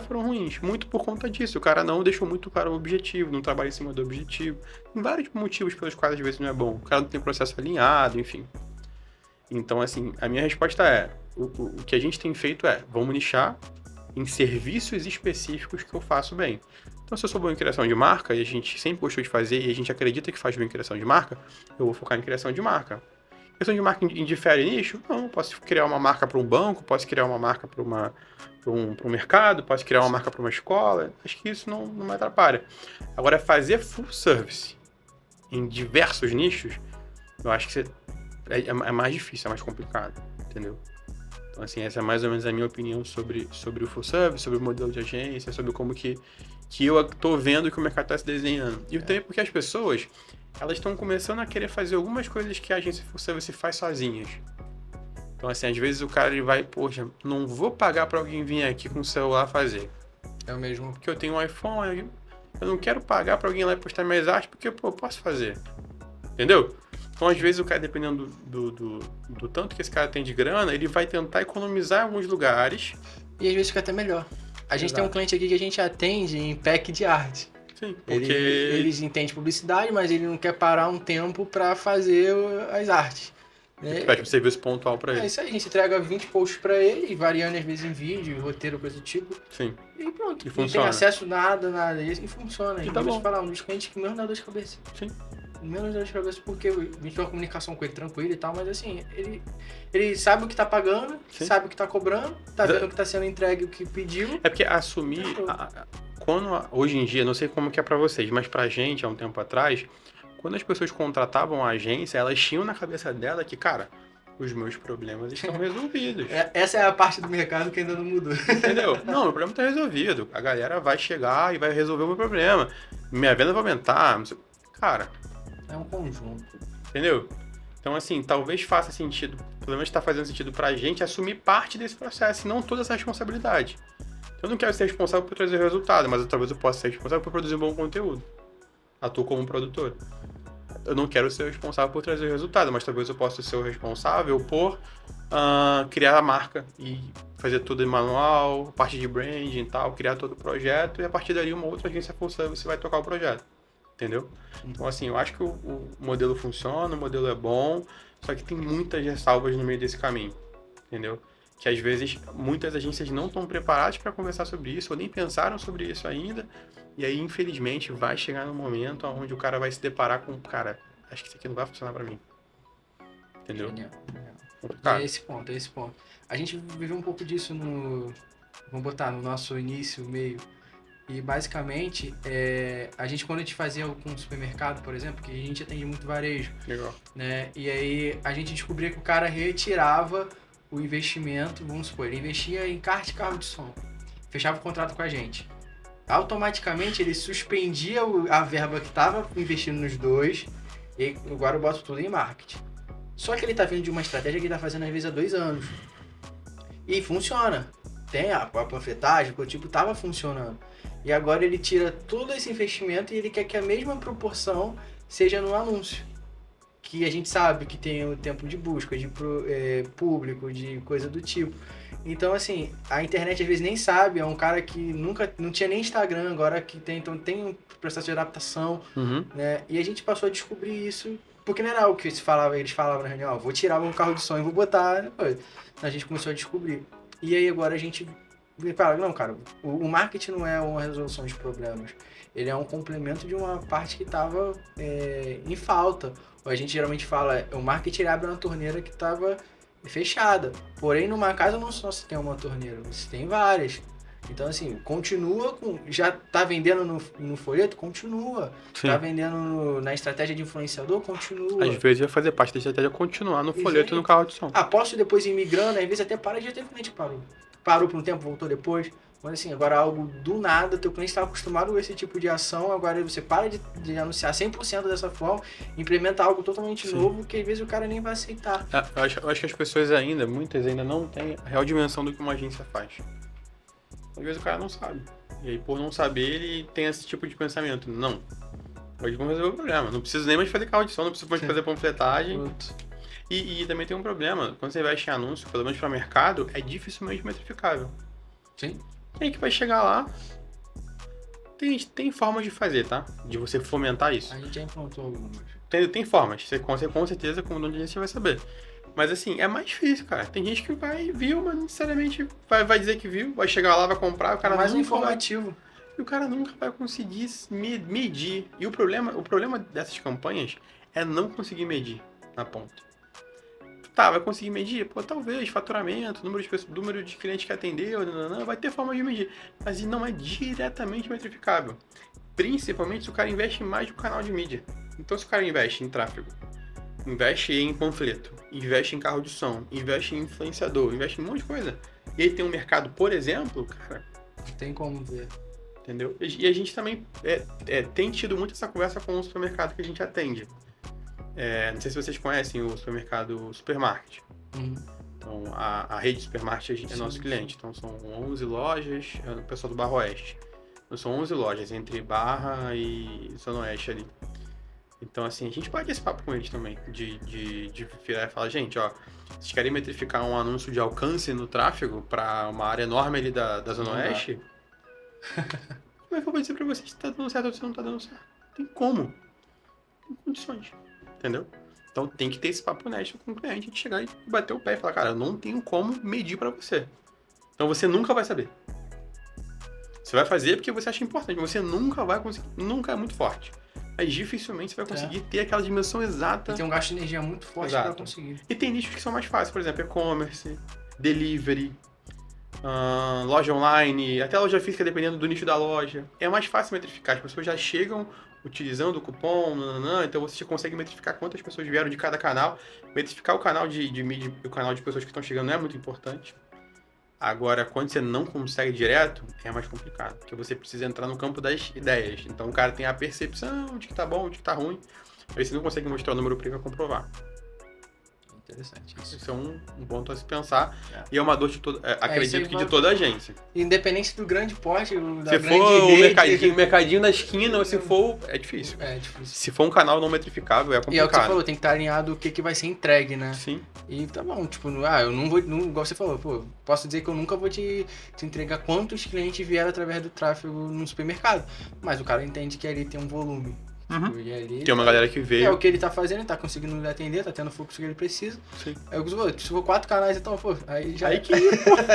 foram ruins. Muito por conta disso. O cara não deixou muito claro o objetivo, não trabalha em cima do objetivo. Tem vários motivos pelos quais às vezes não é bom. O cara não tem processo alinhado, enfim. Então, assim, a minha resposta é, o que a gente tem feito vamos nichar em serviços específicos que eu faço bem. Então, se eu sou bom em criação de marca, e a gente sempre gostou de fazer, e a gente acredita que faz bem em criação de marca, eu vou focar em criação de marca. Criação de marca indifere nicho? Não, posso criar uma marca para um banco, posso criar uma marca para um mercado, posso criar uma marca para uma escola. Acho que isso não me atrapalha. Agora, fazer full service em diversos nichos, eu acho que é mais difícil, é mais complicado, entendeu? Então, Então, assim, essa é mais ou menos a minha opinião sobre o full service, sobre o modelo de agência, sobre como que eu tô vendo que o mercado tá se desenhando. E também porque as pessoas, elas estão começando a querer fazer algumas coisas que a agência full service faz sozinhas. Então, assim, às vezes o cara ele vai, poxa, não vou pagar para alguém vir aqui com o celular fazer. É o mesmo. Porque eu tenho um iPhone, eu não quero pagar para alguém lá postar minhas artes, porque, pô, eu posso fazer. Entendeu? Então, às vezes, o cara, dependendo do tanto que esse cara tem de grana, ele vai tentar economizar em alguns lugares. E às vezes fica até melhor. A gente tem um cliente aqui que a gente atende em pack de arte. Sim, porque... Eles entendem publicidade, mas ele não quer parar um tempo para fazer as artes. Ele pede um serviço pontual para ele. É isso aí, a gente entrega 20 posts para ele, variando às vezes em vídeo, roteiro, coisa do tipo. Sim. E pronto. E não funciona. tem acesso nada. E funciona. E tá vou bom. te falar, um dos clientes que menos dá dor de cabeça. Sim. Menos dor de cabeça porque a gente tem uma comunicação com ele tranquila e tal, mas assim, ele sabe o que tá pagando, Sim. sabe o que tá cobrando, tá vendo o que tá sendo entregue, o que pediu. É porque assumir... hoje em dia, não sei como que é para vocês, mas pra gente, há um tempo atrás, quando as pessoas contratavam a agência, elas tinham na cabeça dela que, cara, os meus problemas estão resolvidos. Essa é a parte do mercado que ainda não mudou. Entendeu? Não, meu problema tá resolvido. A galera vai chegar e vai resolver o meu problema. Minha venda vai aumentar. Não sei... Cara, É um conjunto. entendeu? Então, assim, talvez faça sentido, pelo menos tá fazendo sentido pra gente, assumir parte desse processo e não toda essa responsabilidade. Eu não quero ser responsável por trazer resultado, mas talvez eu possa ser responsável por produzir um bom conteúdo. Atuo como produtor. Eu não quero ser responsável por trazer resultado, mas talvez eu possa ser o responsável por criar a marca e fazer tudo em manual, parte de branding e tal, criar todo o projeto e a partir dali uma outra agência full service vai tocar o projeto. Entendeu? Então, assim, eu acho que o modelo funciona, o modelo é bom, só que tem muitas ressalvas no meio desse caminho. Entendeu? Que às vezes muitas agências não estão preparadas para conversar sobre isso ou nem pensaram sobre isso ainda. E aí, infelizmente, vai chegar no momento onde o cara vai se deparar com, cara, acho que isso aqui não vai funcionar para mim. Entendeu? Genial. Cara, É esse ponto. A gente viveu um pouco disso vamos botar, no nosso início, meio. E basicamente, a gente quando a gente fazia com o supermercado, por exemplo, que a gente atende muito varejo, legal. né? E aí a gente descobria que o cara retirava o investimento, vamos supor, ele investia em kart e carro de som, fechava o contrato com a gente. Automaticamente ele suspendia a verba que estava investindo nos dois e agora eu boto tudo em marketing. Só que ele tá vindo de uma estratégia que ele tá fazendo às vezes há 2 anos. E funciona. Tem a panfletagem, o tipo tava funcionando. E agora ele tira todo esse investimento e ele quer que a mesma proporção seja no anúncio. Que a gente sabe que tem o tempo de busca, de público, de coisa do tipo. Então, assim, a internet às vezes nem sabe, é um cara que nunca, não tinha nem Instagram, agora que tem, então tem um processo de adaptação, né? E a gente passou a descobrir isso, porque não era algo que eles falavam na reunião, vou tirar meu carro de som e vou botar depois. A gente começou a descobrir. E aí agora a gente fala, não, cara, o marketing não é uma resolução de problemas, ele é um complemento de uma parte que estava em falta. A gente geralmente fala, o marketing abre uma torneira que estava fechada. Porém, numa casa não só se tem uma torneira, você tem várias. Então, assim, continua com... Já tá vendendo no folheto? Continua. Sim. Tá vendendo na estratégia de influenciador? Continua. Às vezes vai fazer parte da estratégia continuar no folheto e no carro de som. Posso depois ir migrando, às vezes até para de ter cliente que parou. Parou por um tempo, voltou depois. Mas assim, agora algo do nada, teu cliente está acostumado com esse tipo de ação, agora você para de anunciar 100% dessa forma, implementa algo totalmente novo, que às vezes o cara nem vai aceitar. Eu acho que as pessoas muitas ainda não têm a real dimensão do que uma agência faz. Às vezes o cara não sabe. E aí, por não saber, ele tem esse tipo de pensamento. Não. Hoje vamos resolver o problema. Não preciso nem mais fazer carro de som, não preciso mais fazer panfletagem. E também tem um problema. Quando você investe em anúncio, pelo menos para mercado, é dificilmente metrificável. Sim. E aí que vai chegar lá, tem formas de fazer, tá? De você fomentar isso. A gente já implantou algumas. Tem formas. Você com certeza, como dono de agência, vai saber. Mas assim, é mais difícil, cara. Tem gente que viu, mas não necessariamente vai dizer que viu, vai chegar lá, vai comprar, o cara mais nunca informativo. E o cara nunca vai conseguir medir. E o problema dessas campanhas é não conseguir medir na ponta. Tá, vai conseguir medir? Pô, talvez, faturamento, número de clientes que atendeu, vai ter forma de medir. Mas não é diretamente metrificável. Principalmente se o cara investe mais no canal de mídia. Então, se o cara investe em tráfego investe em panfleto, investe em carro de som, investe em influenciador, investe em um monte de coisa. E aí tem um mercado, por exemplo, cara, Não tem como ver. entendeu? E a gente também tem tido muito essa conversa com o supermercado que a gente atende. Não sei se vocês conhecem o supermercado Supermarket. Uhum. Então, a rede de supermarket é nosso cliente. Então, são 11 lojas, o pessoal do Barra Oeste. Então, são 11 lojas, entre Barra e Zona Oeste ali. Então, assim, a gente pode ter esse papo com eles também, de virar e falar, gente, ó, vocês querem metrificar um anúncio de alcance no tráfego para uma área enorme ali da Zona Não dá. Oeste? Como é que eu vou dizer pra vocês se tá dando certo ou se não tá dando certo? Tem como. Tem condições. Entendeu? Então tem que ter esse papo honesto com o cliente, de chegar e bater o pé e falar, cara, eu não tenho como medir pra você. Então você nunca vai saber. Você vai fazer porque você acha importante, mas você nunca vai conseguir, nunca é muito forte. Mas dificilmente você vai conseguir ter aquela dimensão exata. E tem um gasto de energia muito forte Exato. pra conseguir. E tem nichos que são mais fáceis, por exemplo, e-commerce, delivery, loja online, até loja física, dependendo do nicho da loja. É mais fácil metrificar, as pessoas já chegam utilizando o cupom, então você já consegue metrificar quantas pessoas vieram de cada canal. Metrificar o canal de mídia e o canal de pessoas que estão chegando não é muito importante. Agora, quando você não consegue direto, é mais complicado, porque você precisa entrar no campo das ideias. Então o cara tem a percepção de que tá bom, de que tá ruim, aí você não consegue mostrar o número para comprovar. Interessante isso. Isso é um ponto a se pensar. E é uma dor de toda. Acredito que vai- de toda a agência. Independente do grande porte, da Se grande for o rede, mercadinho da esquina, ou se for. É difícil. É difícil. Se for um canal não metrificável, é E é o que complicado. você falou, tem que estar alinhado o que vai ser entregue, né? Sim. E tá bom, tipo, eu não vou, igual você falou, pô, posso dizer que eu nunca vou te entregar quantos clientes vieram através do tráfego no supermercado. Mas o cara entende que ali tem um volume. Tipo, e ali Tem uma galera que é veio. o que ele tá fazendo, ele tá conseguindo atender, tá tendo o fluxo que ele precisa. Sim. É o que você falou, se for 4 canais, então, pô, aí já. Aí que.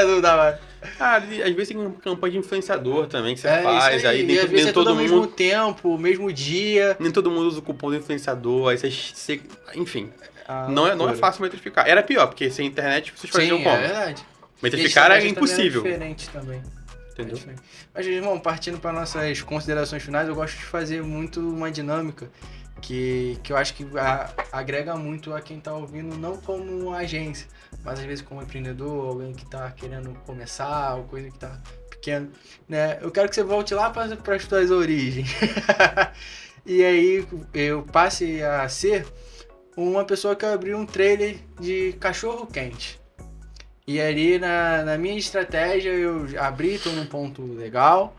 não dá mais. Às vezes tem uma campanha de influenciador também que você É, faz. isso Aí e nem, às vezes nem é tudo todo ao mesmo mundo. tempo, mesmo dia. Nem todo mundo usa o cupom do influenciador. Aí você. Enfim. Ah, Não é loucura. fácil metrificar. Era pior, porque sem internet vocês faziam Sim, como? é verdade. Metrificar era E a estratégia também impossível. É diferente também. Entendeu? Mas, irmão, partindo para nossas considerações finais, eu gosto de fazer muito uma dinâmica que eu acho que agrega muito a quem tá ouvindo, não como uma agência, mas às vezes como empreendedor, alguém que tá querendo começar, ou coisa que tá pequeno, né? Eu quero que você volte lá para as suas origens. E aí eu passe a ser uma pessoa que abriu um trailer de cachorro quente. E ali na minha estratégia eu abri, tô num ponto legal,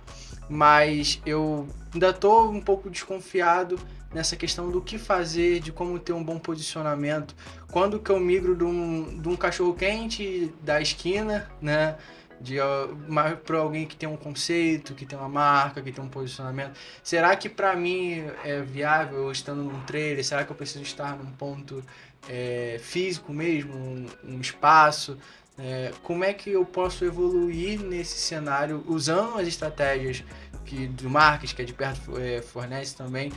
mas eu ainda tô um pouco desconfiado nessa questão do que fazer, de como ter um bom posicionamento. Quando que eu migro de um cachorro quente da esquina, né? Para alguém que tem um conceito, que tem uma marca, que tem um posicionamento. Será que para mim é viável eu estando num trailer? Será que eu preciso estar num ponto físico mesmo, um espaço? Como é que eu posso evoluir nesse cenário usando as estratégias do marketing, que é de perto fornece também,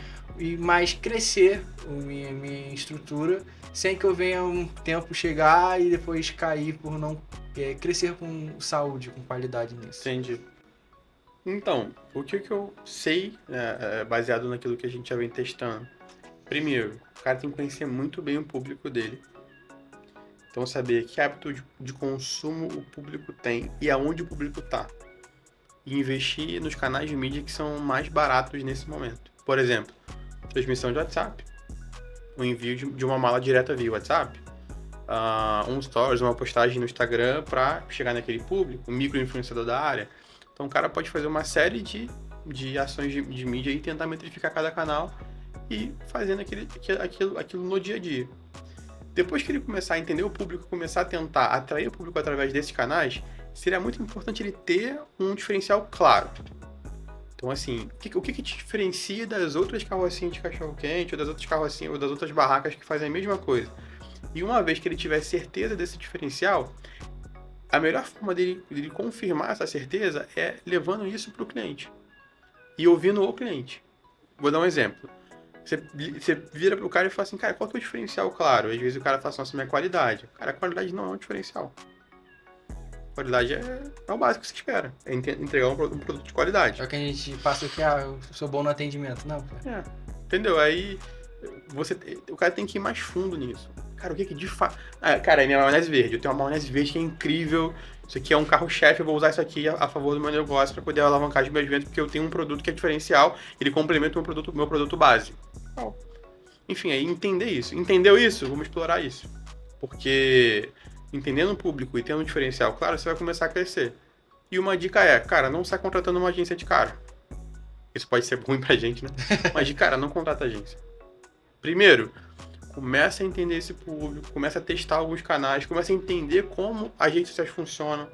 mas crescer minha estrutura sem que eu venha um tempo chegar e depois cair por não crescer com saúde, com qualidade nisso. Entendi. Então, o que eu sei, baseado naquilo que a gente já vem testando? Primeiro, o cara tem que conhecer muito bem o público dele. Então, saber que hábito de consumo o público tem e aonde o público está. E investir nos canais de mídia que são mais baratos nesse momento. Por exemplo, transmissão de WhatsApp. O envio de uma mala direta via WhatsApp. Um stories, uma postagem no Instagram para chegar naquele público. Um micro-influenciador da área. Então, o cara pode fazer uma série de ações de mídia e tentar metrificar cada canal e fazendo aquilo no dia a dia. Depois que ele começar a entender o público, começar a tentar atrair o público através desses canais, seria muito importante ele ter um diferencial claro. Então, assim, o que te diferencia das outras carrocinhas de cachorro-quente, ou das outras carrocinhas, ou das outras barracas que fazem a mesma coisa? E uma vez que ele tiver certeza desse diferencial, a melhor forma dele confirmar essa certeza é levando isso para o cliente e ouvindo o cliente. Vou dar um exemplo. Você vira pro cara e fala assim, cara, qual que é o diferencial claro? Às vezes o cara fala assim, nossa, minha qualidade. Cara, a qualidade não é um diferencial. A qualidade é o básico que você espera. É entregar um produto de qualidade. É o que a gente passa aqui, eu sou bom no atendimento. Não, cara. Entendeu? Aí o cara tem que ir mais fundo nisso. Cara, o que de fato... cara, é minha maionese verde. Eu tenho uma maionese verde que é incrível. Isso aqui é um carro-chefe, eu vou usar isso aqui a favor do meu negócio para poder alavancar os meus vendas, porque eu tenho um produto que é diferencial, ele complementa o meu produto base. Bom, enfim, aí entender isso. Entendeu isso? Vamos explorar isso. Porque entendendo o público e tendo um diferencial, claro, você vai começar a crescer. E uma dica é, cara, não sai contratando uma agência de cara. Isso pode ser ruim pra gente, né? Mas de cara, não contrata agência. Primeiro, começa a entender esse público, começa a testar alguns canais, começa a entender como as redes sociais funcionam.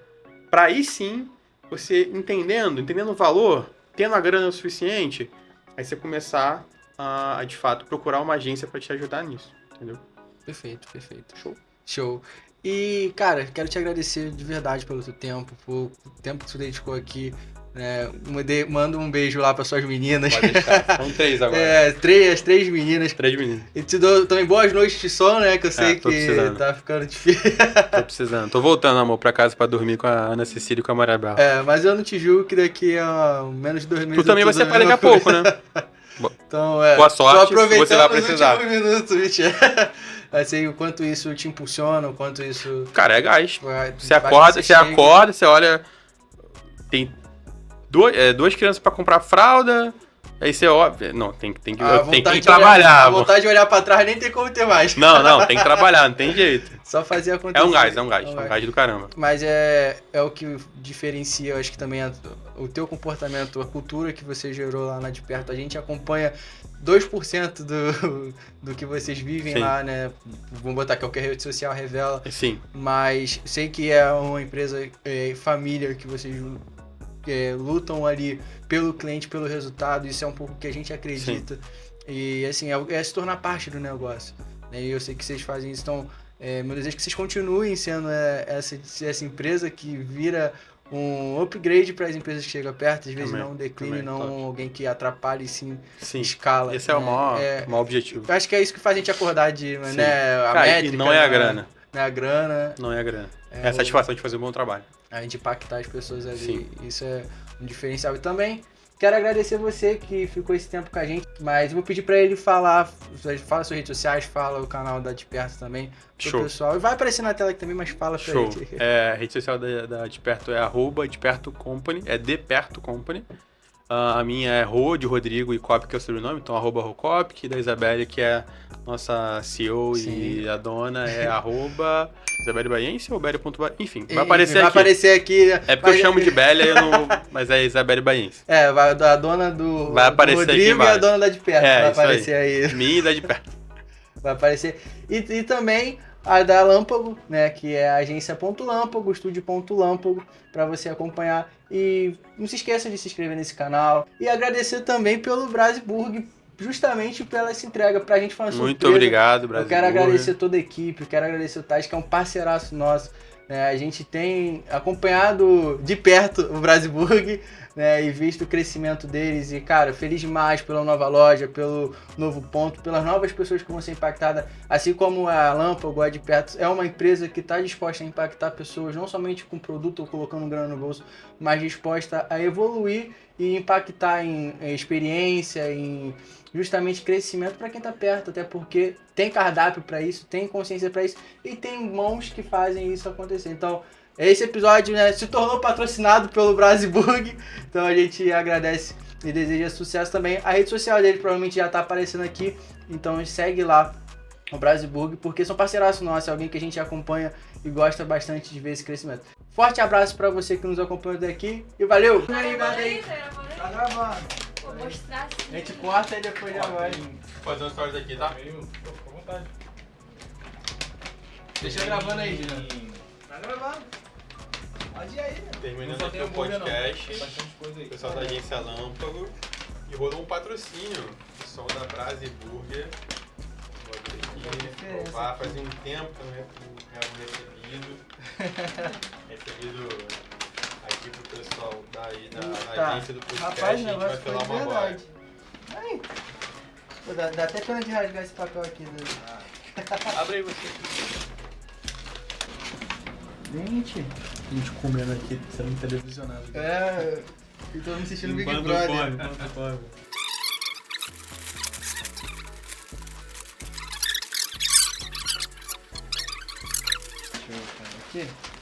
Pra aí sim, você entendendo o valor, tendo a grana o suficiente, aí você começar a de fato, procurar uma agência pra te ajudar nisso, entendeu? Perfeito. Show. E, cara, quero te agradecer de verdade pelo teu tempo, por o tempo que tu dedicou aqui. Manda um beijo lá para suas meninas. Pode deixar. São 3 agora. As 3 meninas. 3 meninas. E te dou também boas noites de sono, né? Que eu sei que precisando. tá ficando difícil. Tô precisando. Tô voltando, amor, pra casa pra dormir com a Ana Cecília e com a Marabel. Mas eu não te julgo que daqui a menos de 2 meses... Tu também vai ser pai daqui a pouco, né? Então, boa sorte, você vai precisar. Os últimos minutos, mentira. Assim, o quanto isso te impulsiona, o quanto isso... Cara, é gás. Você chega. acorda, você olha... Tem 2 crianças pra comprar fralda... Aí você, óbvio... Não, tem que trabalhar. A vontade de olhar pra trás nem tem como ter mais. Não, tem que trabalhar, não tem jeito. Só fazer acontecer. É um gás do caramba. Mas é o que diferencia, eu acho que também o teu comportamento, a cultura que você gerou lá na De Perto. A gente acompanha 2% do que vocês vivem Sim. lá, né? Vamos botar qualquer rede social revela. Sim. Mas sei que é uma empresa família que vocês lutam ali pelo cliente, pelo resultado. Isso é um pouco que a gente acredita. Sim. E assim, é se tornar parte do negócio. E eu sei que vocês fazem isso. Então, meu desejo é que vocês continuem sendo essa empresa que vira um upgrade para as empresas que chegam perto, às vezes não um declínio, não alguém que atrapalhe, sim. Escala. Esse é o maior objetivo. Eu acho que é isso que faz a gente acordar de, né, a cara, métrica. E não é a grana. Não é a grana. Não é a grana. É a satisfação de fazer um bom trabalho. A gente impactar as pessoas ali. Sim. Isso é um diferencial. E também quero agradecer você que ficou esse tempo com a gente, mas eu vou pedir pra ele fala suas redes sociais, fala o canal da De Perto também pro Show. pessoal. E vai aparecer na tela aqui também, mas fala pra Show. gente. A rede social da De Perto é @depertocompany, é De Perto Company. A minha é Rô, de Rodrigo, e Cop, que é o sobrenome, então @Rocop, que da Isabelle, que é nossa CEO. Sim. E a dona é @Isabelle Baiense ou Belle.ba... Enfim, vai aparecer aqui. Vai aparecer aqui. É porque eu chamo de Belle, mas é Isabelle Baiense. A dona do aparecer Rodrigo e a dona da De Perto. Vai aparecer aí. Minha e da De Perto. Vai aparecer. E também a da Lâmpago, né, que é a agência.lâmpago, estúdio.lâmpago, para você acompanhar. E não se esqueça de se inscrever nesse canal. E agradecer também pelo Brasiburg, justamente pela essa entrega. Pra gente foi uma surpresa. Muito obrigado, Brasiburg. Eu quero agradecer toda a equipe, eu quero agradecer o Tais, que é um parceiraço nosso. A gente tem acompanhado de perto o Brasiburg, né, e visto o crescimento deles. E, cara, feliz demais pela nova loja, pelo novo ponto, pelas novas pessoas que vão ser impactadas. Assim como a Lâmpago, a De Perto, é uma empresa que está disposta a impactar pessoas, não somente com produto ou colocando grana no bolso, mas disposta a evoluir e impactar em experiência, em justamente crescimento para quem está perto, até porque tem cardápio para isso, tem consciência para isso e tem mãos que fazem isso acontecer. Então, esse episódio, né, se tornou patrocinado pelo Brasiburg, então a gente agradece e deseja sucesso também. A rede social dele provavelmente já está aparecendo aqui, então segue lá o Brasiburg, porque são parceiraços nossos, é alguém que a gente acompanha e gosta bastante de ver esse crescimento. Forte abraço para você que nos acompanha daqui e valeu! Tá gravando? Vou mostrar assim. A gente corta e depois já vai. Vou fazer uns stories aqui, tá? Fica à vontade. Deixa gravando aí, Gina. Tá gravando. Pode ir aí, né? Terminando Só aqui tem o hambúrguer, podcast. não. Bastante coisa aí. Pessoal da agência Lâmpago. E rolou um patrocínio. O som da Brasiburger. Vou abrir aqui. Provar. Fazia um tempo que eu não recebido aqui pro pessoal da agência do podcast. Rapaz, a gente vai falar uma agora. Aí. Pô, dá até pena de rasgar esse papel aqui. Abre aí você. Gente. A gente comendo aqui, sendo televisionado. E todo mundo assistindo Big Enquanto Brother. come, enquanto come. aqui.